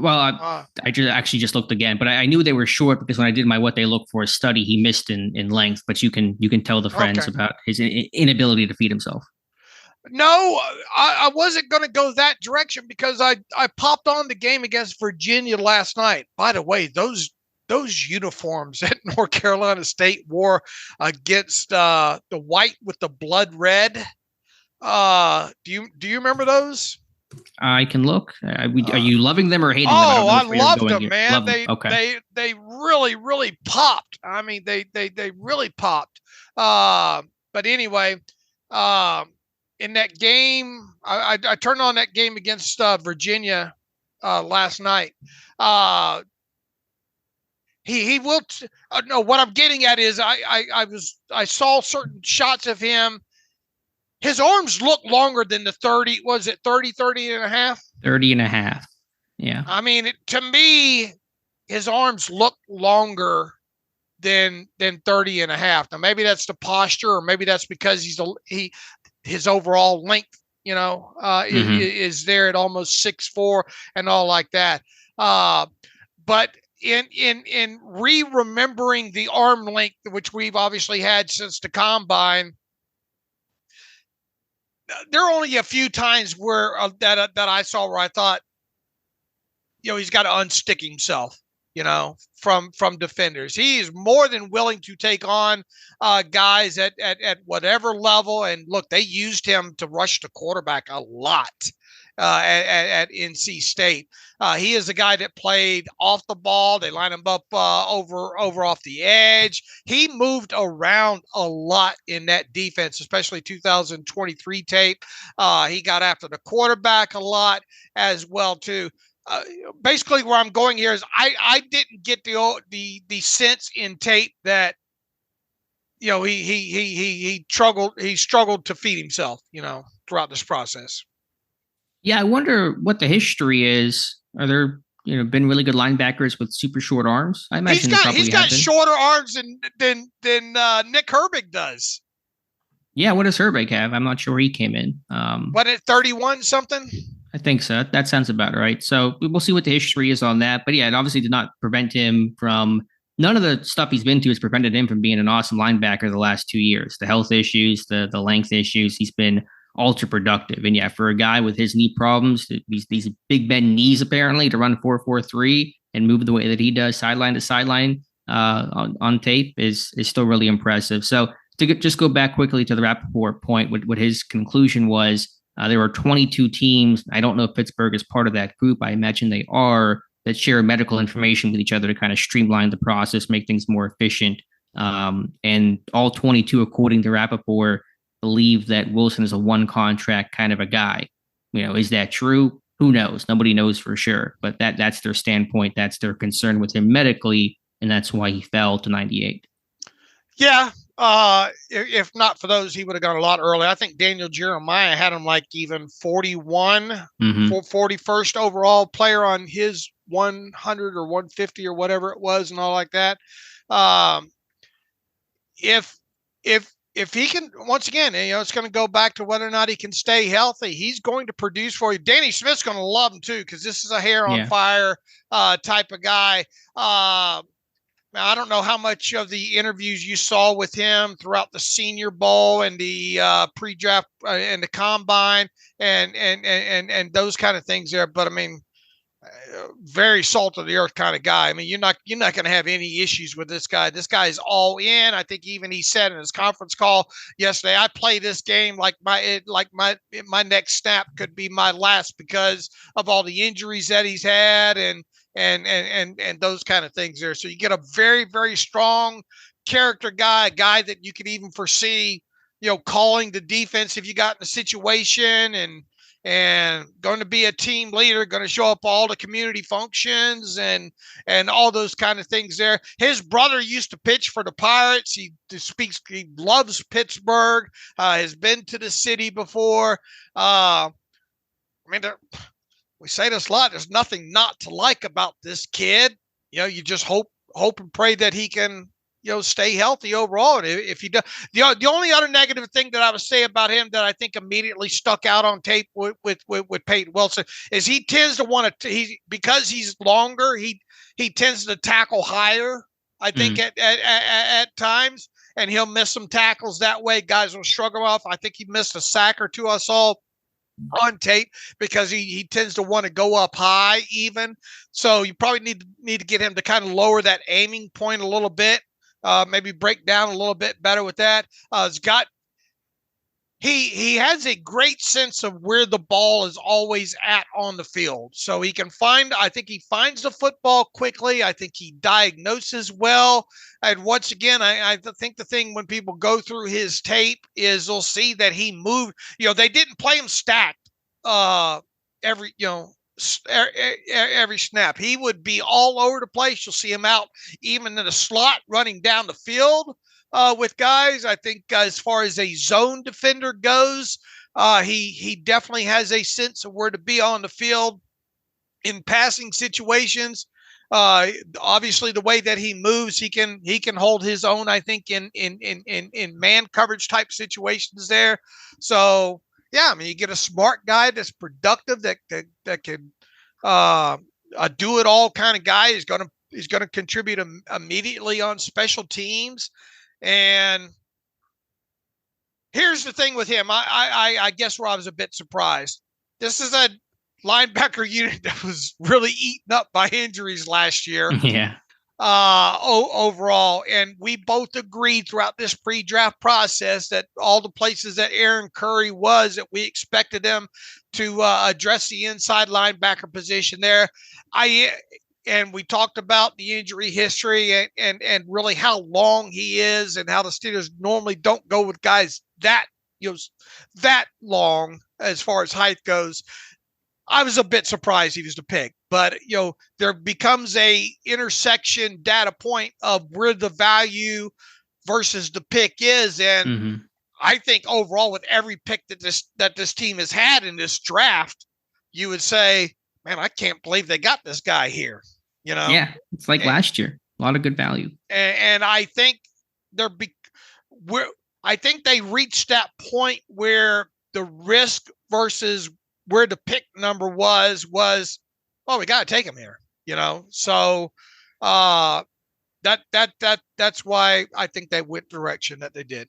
I just looked again, but I knew they were short because when I did my what they look for study, he missed in length, but you can tell the friends about his inability to feed himself. No, I wasn't going to go that direction because I popped on the game against Virginia last night. By the way, those uniforms that North Carolina State wore against the white with the blood red. Do you remember those? I can look. Are you loving them or hating them? I loved them, man. They really popped. I mean, they really popped. But anyway, in that game, I turned on that game against Virginia last night. He will. No, what I'm getting at is I saw certain shots of him. His arms look longer than the 30. Was it 30 and a half? 30 and a half. Yeah. I mean, to me, his arms look longer than 30 and a half. Now, maybe that's the posture, or maybe that's because his overall length, is there at almost 6'4" and all like that. But in remembering the arm length, which we've obviously had since the combine, there are only a few times where that I saw where I thought, he's got to unstick himself, from defenders. He is more than willing to take on guys at whatever level. And look, they used him to rush the quarterback a lot at NC State. He is a guy that played off the ball. They line him up over off the edge. He moved around a lot in that defense, especially 2023 tape. He got after the quarterback a lot as well too. Basically, where I'm going here is I didn't get the sense in tape that he struggled to feed himself throughout this process. Yeah, I wonder what the history is. Are there been really good linebackers with super short arms? I imagine he's got shorter arms than Nick Herbig does. Yeah, what does Herbig have? I'm not sure where he came in. What, at 31 something? I think so. That sounds about right. So we'll see what the history is on that. But yeah, it obviously did not prevent him from, none of the stuff he's been to has prevented him from being an awesome linebacker the last 2 years. The health issues, the length issues, he's been ultra productive. And yeah, for a guy with his knee problems, these big bend knees apparently, to run 4.43 and move the way that he does sideline to sideline on tape is still really impressive. So to just go back quickly to the Rappaport point, what his conclusion was, there are 22 teams. I don't know if Pittsburgh is part of that group. I imagine they are, that share medical information with each other to kind of streamline the process, make things more efficient. And all 22, according to Rappaport, believe that Wilson is a one contract kind of a guy. Is that true? Who knows? Nobody knows for sure. But that's their standpoint. That's their concern with him medically, and that's why he fell to 98. Yeah. If not for those, he would have gone a lot earlier. I think Daniel Jeremiah had him like even 41, 41st overall player on his 100 or 150 or whatever it was, and all like that. If he can, once again, it's going to go back to whether or not he can stay healthy. He's going to produce for you. Danny Smith's going to love him too, because this is a hair on fire type of guy. I don't know how much of the interviews you saw with him throughout the Senior Bowl and the pre-draft and the combine and those kind of things there. But I mean, very salt of the earth kind of guy. I mean, you're not going to have any issues with this guy. This guy is all in. I think even he said in his conference call yesterday, I play this game like my next snap could be my last because of all the injuries that he's had and those kind of things there. So you get a very, very strong character guy, a guy that you could even foresee, calling the defense if you got in a situation and going to be a team leader, going to show up all the community functions and all those kind of things there. His brother used to pitch for the Pirates. He loves Pittsburgh, has been to the city before. We say this a lot. There's nothing not to like about this kid. You just hope and pray that he can, stay healthy overall. And if he does, the only other negative thing that I would say about him that I think immediately stuck out on tape with Payton Wilson is he tends to want to, because he's longer, he tends to tackle higher, I think at times. and he'll miss some tackles that way. Guys will shrug him off. I think he missed a sack or two I saw on tape because he tends to want to go up high even. So you probably need to get him to kind of lower that aiming point a little bit, maybe break down a little bit better with that. He has a great sense of where the ball is always at on the field. So he can I think he finds the football quickly. I think he diagnoses well. And once again, I think the thing when people go through his tape is they'll see that he moved, they didn't play him stacked every snap. He would be all over the place. You'll see him out even in the slot running down the field. With guys, I think as far as a zone defender goes, he definitely has a sense of where to be on the field in passing situations. Obviously, the way that he moves, he can hold his own. I think in man coverage type situations there. So yeah, I mean, you get a smart guy that's productive that can a do it all kind of guy. He's going to contribute immediately on special teams. And here's the thing with him. I guess where I was a bit surprised. This is a linebacker unit that was really eaten up by injuries last year. Yeah. Overall. And we both agreed throughout this pre-draft process that all the places that Aaron Curry was, that we expected them to address the inside linebacker position there. And we talked about the injury history and really how long he is and how the Steelers normally don't go with guys that long as far as height goes. I was a bit surprised he was the pick, but there becomes a intersection data point of where the value versus the pick is. And I think overall with every pick that this team has had in this draft, you would say, man, I can't believe they got this guy here. Yeah, it's like last year. A lot of good value. And I think I think they reached that point where the risk versus where the pick number was, well, we got to take him here, So that's why I think they went the direction that they did.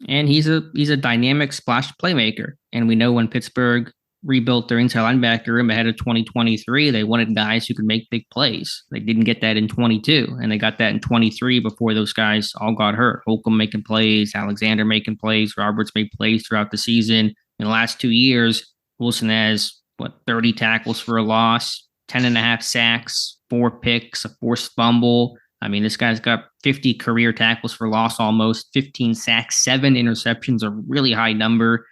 And he's a dynamic splash playmaker. And we know when Pittsburgh rebuilt their inside linebacker room ahead of 2023, they wanted guys who could make big plays. They didn't get that in 22, and they got that in 23 before those guys all got hurt. Holcomb making plays, Alexander making plays, Roberts made plays throughout the season. In the last 2 years, Wilson has 30 tackles for a loss, 10.5 sacks, 4 picks, a forced fumble. I mean, this guy's got 50 career tackles for loss, almost 15 sacks, 7 interceptions, a really high number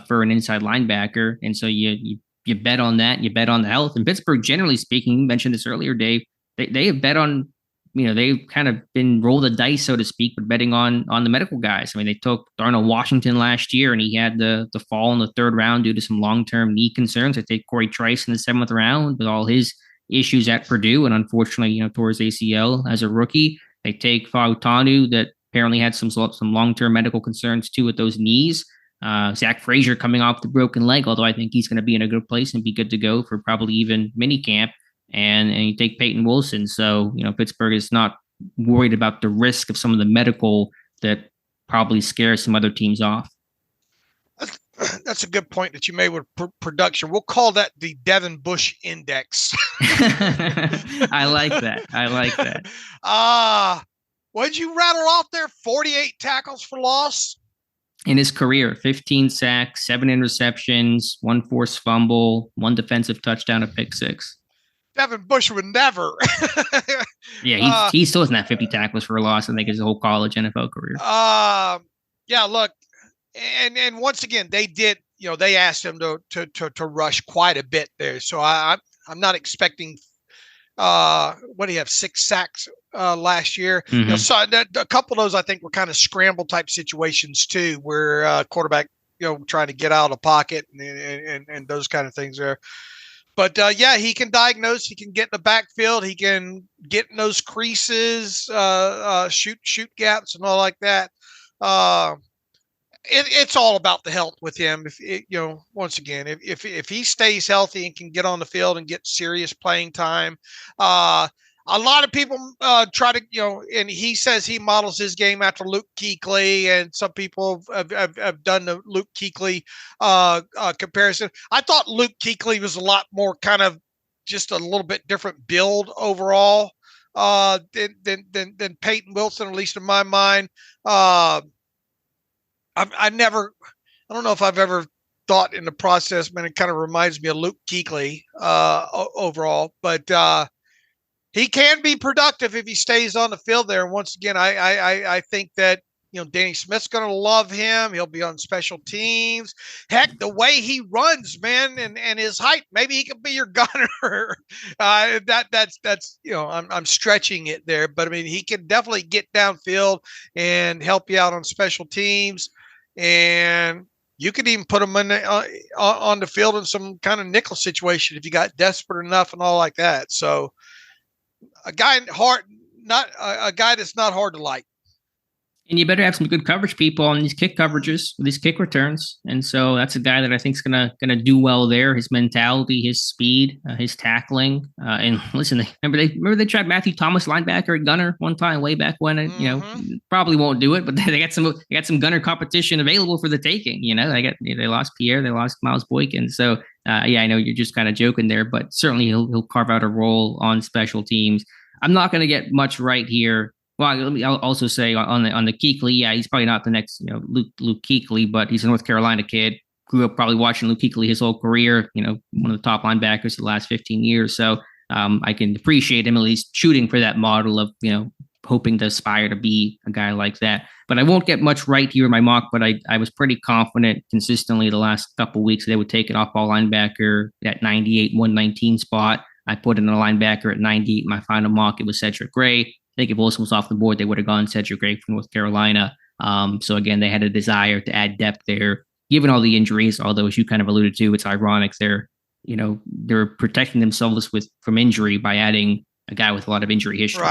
for an inside linebacker. And so you bet on that. You bet on the health. And Pittsburgh, generally speaking, you mentioned this earlier, Dave, they have bet on, they've kind of been roll the dice, so to speak, but betting on the medical guys. I mean, they took Darnell Washington last year, and he had the fall in the 3rd round due to some long-term knee concerns. They take Corey Trice in the 7th round with all his issues at Purdue, and unfortunately, tore his ACL as a rookie. They take Fautanu, that apparently had some long-term medical concerns too with those knees. Zach Frazier coming off the broken leg, although I think he's going to be in a good place and be good to go for probably even minicamp. And you take Payton Wilson. So, Pittsburgh is not worried about the risk of some of the medical that probably scares some other teams off. That's a good point that you made with production. We'll call that the Devin Bush Index. I like that. What did you rattle off there? 48 tackles for loss? In his career, 15 sacks, 7 interceptions, 1 forced fumble, 1 defensive touchdown, a pick 6. Devin Bush would never. Yeah, he still hasn't had 50 tackles for a loss, I think, his whole college NFL career. Yeah, look, and once again, they did, they asked him to rush quite a bit there. So I'm not expecting, what do you have, 6 sacks last year? Mm-hmm. So a couple of those I think were kind of scramble type situations too, where quarterback, trying to get out of the pocket and those kind of things there. But yeah, he can diagnose. He can get in the backfield. He can get in those creases, shoot gaps, and all like that. It's all about the health with him. Once again, if he stays healthy and can get on the field and get serious playing time, a lot of people try to, and he says he models his game after Luke Kuechly, and some people have done the Luke Kuechly comparison. I thought Luke Kuechly was a lot more kind of just a little bit different build overall than Payton Wilson, at least in my mind. I don't know if I've ever thought in the process, man, it kind of reminds me of Luke Kuechly overall, but he can be productive if he stays on the field there. And once again, I think that, Danny Smith's going to love him. He'll be on special teams. Heck, the way he runs, man, and his height, maybe he could be your gunner. That's I'm stretching it there, but I mean, he can definitely get downfield and help you out on special teams. And you could even put him on the field in some kind of nickel situation if you got desperate enough and all like that. So a guy that's not hard to like. And you better have some good coverage people on these kick coverages, these kick returns. And so that's a guy that I think is gonna do well there. His mentality, his speed, his tackling. And listen, remember they tried Matthew Thomas, linebacker at gunner one time way back when. And, probably won't do it, but they got some gunner competition available for the taking. They lost Pierre, they lost Miles Boykin. So I know you're just kind of joking there, but certainly he'll carve out a role on special teams. I'm not going to get much right here. Well, I'll also say on the Kuechly, he's probably not the next Luke Kuechly, but he's a North Carolina kid. Grew up probably watching Luke Kuechly his whole career. One of the top linebackers the last 15 years. So I can appreciate him at least shooting for that model of hoping to aspire to be a guy like that. But I won't get much right here in my mock. But I was pretty confident consistently the last couple of weeks they would take an off-ball linebacker at 98, 119 spot. I put in a linebacker at 98. My final mock, it was Cedric Gray. I think if Wilson was off the board, they would have gone Cedric Gray from North Carolina. So again, they had a desire to add depth there, given all the injuries. Although, as you kind of alluded to, it's ironic they're protecting themselves from injury by adding a guy with a lot of injury history.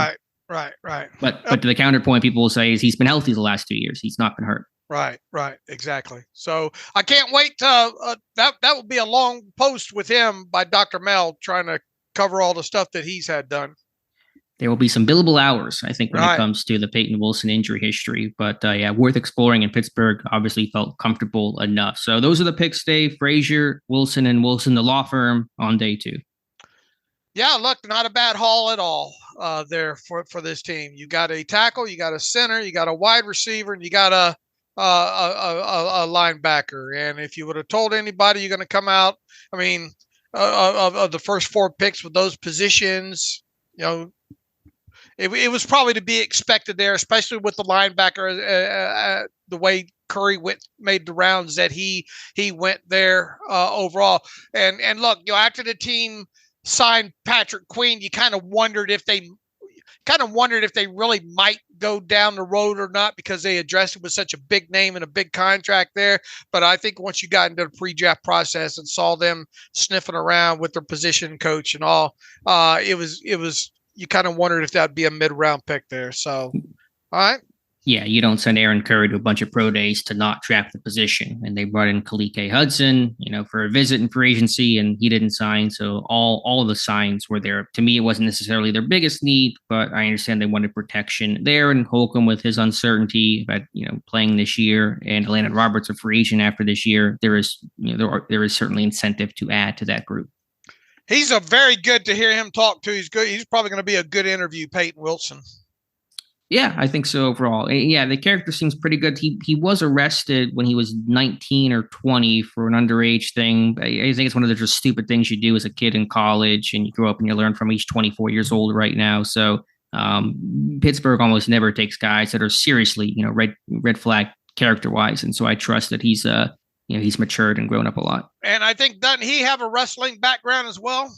Right. But to the counterpoint, people will say is he's been healthy the last 2 years. He's not been hurt. Right, exactly. So I can't wait to that will be a long post with him by Dr. Mel trying to cover all the stuff that he's had done. There will be some billable hours, I think, when it comes to the Payton Wilson injury history. But worth exploring. And Pittsburgh obviously felt comfortable enough. So those are the picks, Dave. Frazier, Wilson, and Wilson, the law firm, on day 2. Yeah, look, not a bad haul at all there for this team. You got a tackle, you got a center, you got a wide receiver, and you got a linebacker. And if you would have told anybody you're going to come out, I mean, of the first 4 picks with those positions, it was probably to be expected there, especially with the linebacker, the way Curry made the rounds that he went there overall. And look, after the team signed Patrick Queen, you kind of wondered if they really might go down the road or not, because they addressed it with such a big name and a big contract there. But I think once you got into the pre-draft process and saw them sniffing around with their position coach and all, it was you kind of wondered if that'd be a mid-round pick there. So, all right. Yeah, you don't send Aaron Curry to a bunch of pro days to not draft the position. And they brought in Kalike Hudson, for a visit in free agency, and he didn't sign. So all the signs were there. To me, it wasn't necessarily their biggest need, but I understand they wanted protection there. And Holcomb, with his uncertainty about playing this year, and Landon Roberts a free agent after this year, there is certainly incentive to add to that group. He's a very good to hear him talk to. He's good. He's probably going to be a good interview, Payton Wilson. Yeah, I think so overall. Yeah, the character seems pretty good. He was arrested when he was 19 or 20 for an underage thing. I think it's one of the just stupid things you do as a kid in college, and you grow up and you learn from. He's 24 years old right now. So Pittsburgh almost never takes guys that are seriously, red flag character-wise. And so I trust that he's matured and grown up a lot. And I think, doesn't he have a wrestling background as well?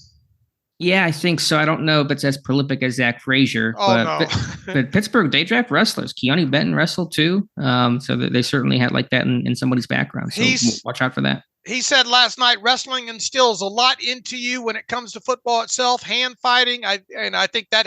Yeah, I think so. I don't know if it's as prolific as Zach Frazier. But Pittsburgh, they draft wrestlers. Keanu Benton wrestled too. So they certainly had like that in somebody's background. So watch out for that. He said last night, wrestling instills a lot into you when it comes to football itself, hand fighting. I think that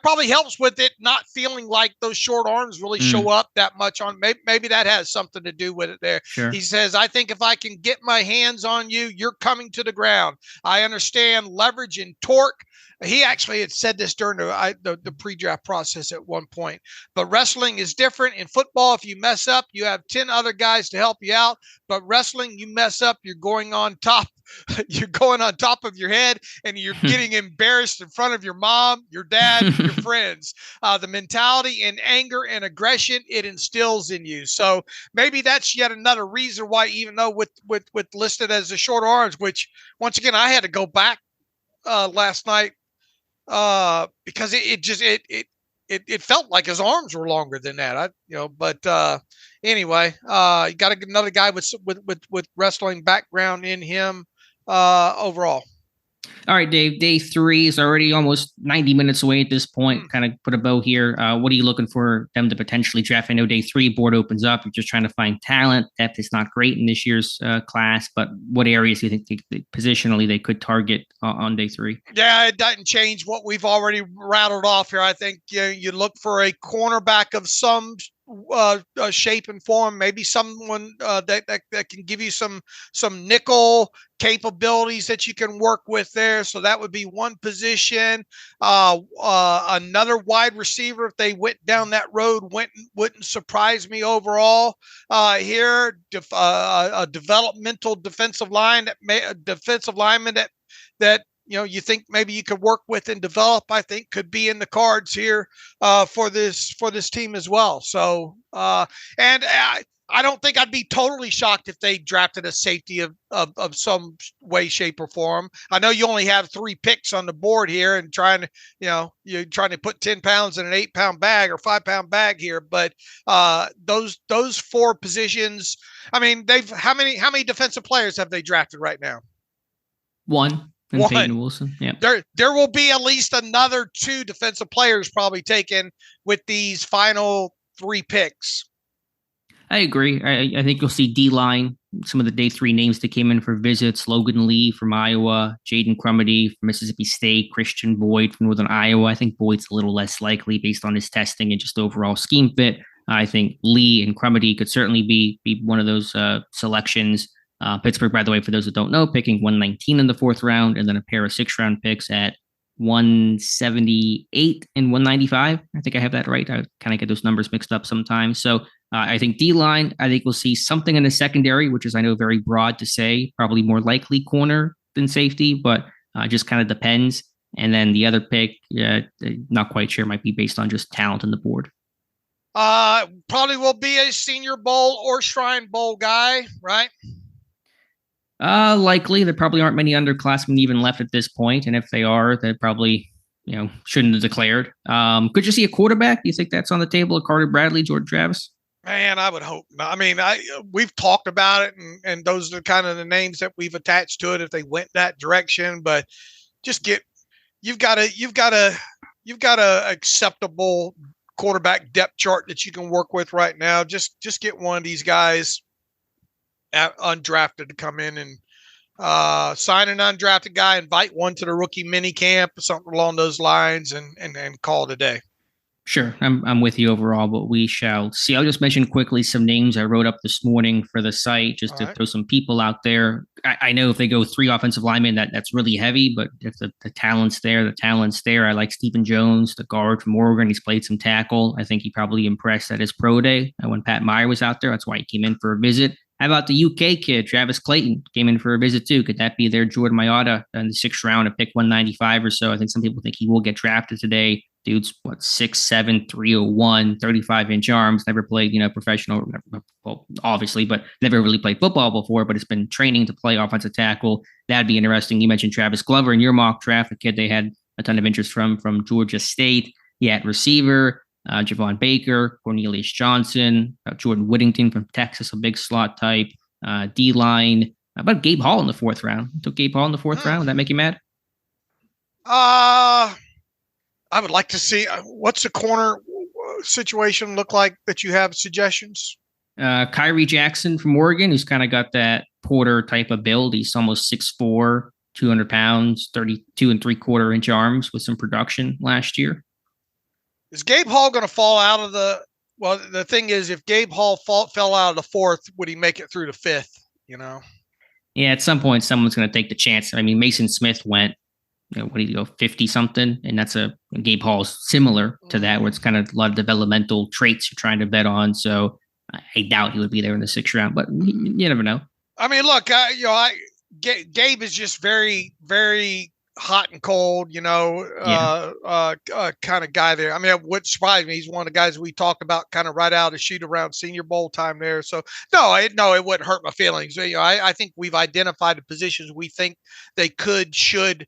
probably helps with it not feeling like those short arms really show up that much on. Maybe that has something to do with it there. Sure. He says, I think if I can get my hands on you, you're coming to the ground. I understand leverage and torque. he actually had said this during the pre-draft process at one point. But wrestling is different. In football, if you mess up, you have 10 other guys to help you out. But wrestling, you mess up, you're going on top. You're going on top of your head, and you're getting embarrassed in front of your mom, your dad, and your friends. The mentality and anger and aggression it instills in you. So maybe that's yet another reason why, even though with listed as the short arms, which once again I had to go back last night because it felt like his arms were longer than that. Anyway, you got another guy with wrestling background in him overall. All right, Dave, day 3 is already almost 90 minutes away at this point. Kind of put a bow here. What are you looking for them to potentially draft? I know day 3 board opens up. You're just trying to find talent. Depth is not great in this year's class, but what areas do you think positionally they could target on day 3? Yeah, it doesn't change what we've already rattled off here. I think you look for a cornerback of some shape and form, maybe someone that can give you some nickel capabilities that you can work with there. So that would be one position. Another wide receiver, if they went down that road, wouldn't surprise me overall. Here, a developmental defensive lineman that you think maybe you could work with and develop, I think could be in the cards here for this team as well. So, and I don't think I'd be totally shocked if they drafted a safety of some way, shape, or form. I know you only have 3 picks on the board here, and you're trying to put 10 pounds in an 8-pound bag or 5-pound bag here. But those 4 positions, I mean, how many defensive players have they drafted right now? 1. And Payton Wilson. Yeah. There will be at least another 2 defensive players probably taken with these final 3 picks. I agree. I think you'll see D-line, some of the day 3 names that came in for visits: Logan Lee from Iowa, Jaden Crumedy from Mississippi State, Christian Boyd from Northern Iowa. I think Boyd's a little less likely based on his testing and just overall scheme fit. I think Lee and Crumedy could certainly be one of those selections. Pittsburgh, by the way, for those that don't know, picking 119 in the 4th round, and then a pair of 6th-round picks at 178 and 195. I think I have that right. I kind of get those numbers mixed up sometimes. So I think D-line, I think we'll see something in the secondary, which is, I know, very broad to say, probably more likely corner than safety, but just kind of depends. And then the other pick, not quite sure, might be based on just talent on the board. Probably will be a Senior Bowl or Shrine Bowl guy, right? Likely. There probably aren't many underclassmen even left at this point, and if they are, they probably shouldn't have declared. Could you see a quarterback? Do you think that's on the table? Carter Bradley, Jordan Travis? Man, I would hope not. I mean, we've talked about it, and those are kind of the names that we've attached to it if they went that direction. But just you've got a acceptable quarterback depth chart that you can work with right now. Just get one of these guys undrafted to come in and sign an undrafted guy, invite one to the rookie mini camp, something along those lines, and call it a day. Sure. I'm with you overall, but we shall see. I'll just mention quickly some names I wrote up this morning for the site, just to throw some people out there. I know if they go 3 offensive linemen, that's really heavy, but if the talent's there, the talent's there. I like Stephen Jones, the guard from Oregon. He's played some tackle. I think he probably impressed at his pro day when Pat Meyer was out there. That's why he came in for a visit. How about the UK kid, Travis Clayton, came in for a visit too? Could that be their Jordan Mailata in the 6th round at pick 195 or so? I think some people think he will get drafted today. Dude's 6'7", 301, 35-inch arms, never played, professional, well, obviously, but never really played football before, but it's been training to play offensive tackle. That'd be interesting. You mentioned Travis Glover in your mock draft, a kid they had a ton of interest from Georgia State. Yeah, at receiver, Javon Baker, Cornelius Johnson, Jordan Whittington from Texas, a big slot type. D-line. How about Gabe Hall in the 4th round? Took Gabe Hall in the 4th round. Would that make you mad? I would like to see what's the corner situation look like that you have suggestions. Kyrie Jackson from Oregon, who's kind of got that Porter type of build. He's almost 6'4", 200 pounds, 32 3/4 inch arms with some production last year. Is Gabe Hall going to fall out of the thing is, if Gabe Hall fell out of the 4th, would he make it through the 5th? Yeah, at some point, someone's going to take the chance. I mean, Mason Smith went what do you go, 50 something? And that's Gabe Hall's similar to that, where it's kind of a lot of developmental traits you're trying to bet on. So I doubt he would be there in the 6th round, but you never know. I mean, look, Gabe is just very, very hot and cold, kind of guy there. I mean, it wouldn't surprise me. He's one of the guys we talked about kind of right out of shoot around Senior Bowl time there. So no, it wouldn't hurt my feelings. I think we've identified the positions we think they should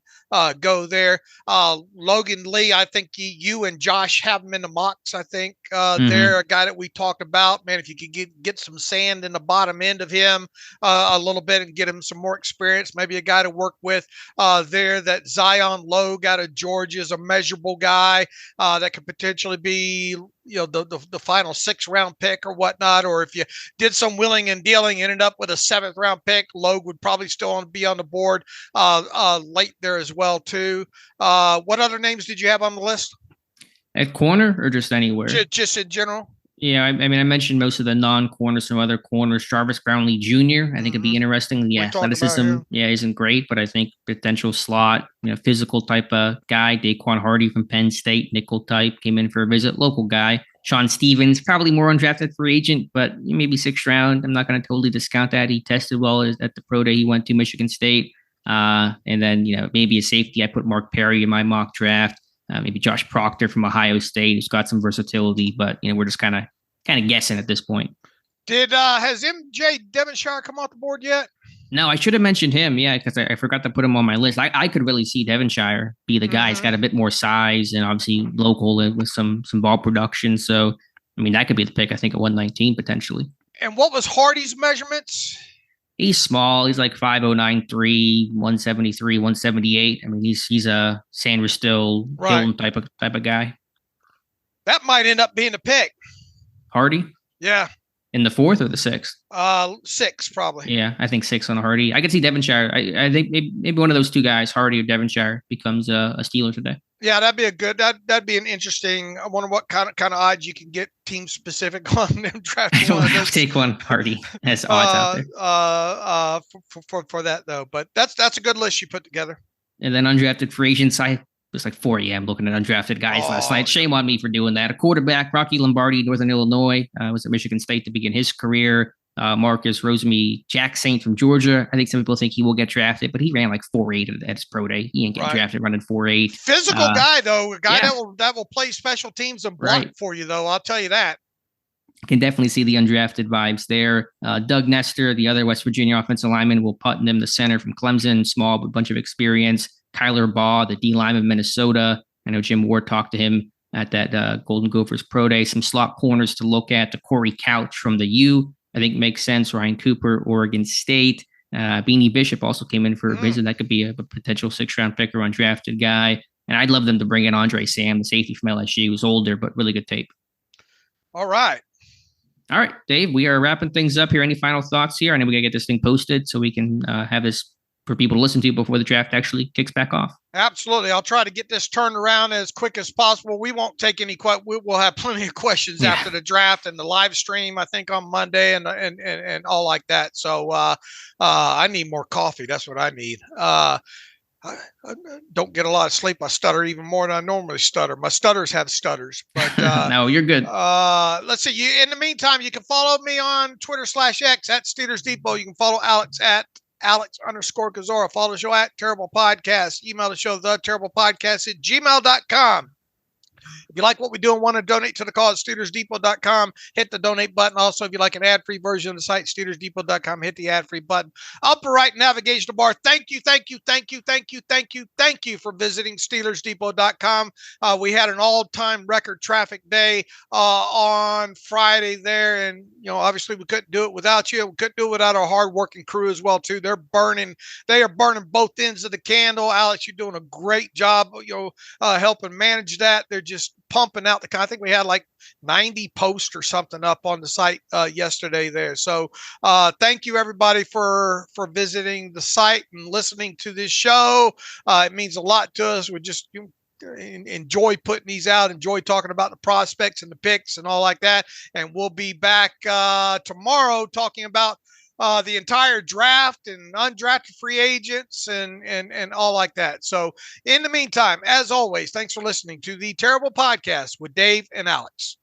go there. Logan Lee, I think you and Josh have him in the mocks. I think they're a guy that we talked about. Man, if you could get some sand in the bottom end of him a little bit and get him some more experience, maybe a guy to work with there. That Zion Logue out of Georgia is a measurable guy that could potentially be, the final 6th round pick or whatnot. Or if you did some willing and dealing, ended up with a 7th round pick, Logue would probably still be on the board late there as well too. What other names did you have on the list? At corner or just anywhere? Just in general. Yeah, I mean, I mentioned most of the non-corners, some other corners. Jarvis Brownlee Jr., I think it'd be interesting. Yeah, athleticism, isn't great, but I think potential slot, physical type of guy. Daquan Hardy from Penn State, nickel type, came in for a visit. Local guy. Sean Stevens, probably more undrafted free agent, but maybe 6th round. I'm not going to totally discount that. He tested well at the pro day he went to, Michigan State. And then, maybe a safety. I put Mark Perry in my mock draft. Maybe Josh Proctor from Ohio State, who's got some versatility, but we're just kind of guessing at this point. Has MJ Devonshire come off the board yet? No, I should have mentioned him. Yeah, because I forgot to put him on my list. I could really see Devonshire be the guy. He's got a bit more size and obviously local with some ball production. So, I mean, that could be the pick. I think at 119 potentially. And what was Hardy's measurements? He's small. He's like 5'0", 173, 178. I mean, he's a Sandra Still Hilton type of guy. That might end up being the pick. Hardy? Yeah. In the 4th or the 6th? 6 probably. Yeah, I think 6 on Hardy. I could see Devonshire. I think maybe one of those two guys, Hardy or Devonshire, becomes a Steeler today. Yeah, that'd be that'd be an interesting. I wonder what kind of odds you can get team specific on them drafting. I don't have Daquan Hardy as odds out there. For that though, but that's a good list you put together. And then undrafted free agents, it was like 4 a.m. looking at undrafted guys last night. Shame on me for doing that. A quarterback, Rocky Lombardi, Northern Illinois, was at Michigan State to begin his career. Marcus Rosemy Jackson from Georgia. I think some people think he will get drafted, but he ran like 4.8 at his pro day. He ain't get drafted running 4.8. Physical guy though, a guy that will play special teams and block for you though. I'll tell you that. Can definitely see the undrafted vibes there. Doug Nestor, the other West Virginia offensive lineman, Will Putnam, the center from Clemson, small but a bunch of experience. Kyler Baugh, the D lineman of Minnesota. I know Jim Ward talked to him at that Golden Gophers pro day. Some slot corners to look at. The Corey Couch from the U, I think makes sense. Ryan Cooper, Oregon State. Beanie Bishop also came in for a visit. That could be a potential 6th round pick or undrafted guy. And I'd love them to bring in Andre Sam, the safety from LSU, who's older, but really good tape. All right, Dave, we are wrapping things up here. Any final thoughts here? I know we got to get this thing posted so we can have this for people to listen to before the draft actually kicks back off. Absolutely. I'll try to get this turned around as quick as possible. We won't take any we'll have plenty of questions after the draft and the live stream, I think on Monday and all like that. So I need more coffee. That's what I need. I don't get a lot of sleep. I stutter even more than I normally stutter. My stutters have stutters, but no, you're good. Let's see. In the meantime, you can follow me on Twitter/X at Steelers Depot. You can follow Alex at Alex_Kozora. Follow the show at Terrible Podcast. Email the show, theterriblepodcast@gmail.com. If you like what we do and want to donate to the cause, SteelersDepot.com, hit the donate button. Also, if you like an ad-free version of the site, SteelersDepot.com, hit the ad-free button. Upper right navigation bar. Thank you for visiting SteelersDepot.com. We had an all-time record traffic day on Friday there, and obviously we couldn't do it without you. We couldn't do it without our hard-working crew as well too. They are burning both ends of the candle. Alex, you're doing a great job, helping manage that. They're just pumping out I think we had like 90 posts or something up on the site yesterday there. So thank you everybody for visiting the site and listening to this show. It means a lot to us. We just enjoy putting these out, enjoy talking about the prospects and the picks and all like that. And we'll be back tomorrow talking about the entire draft and undrafted free agents and all like that. So in the meantime, as always, thanks for listening to the Terrible Podcast with Dave and Alex.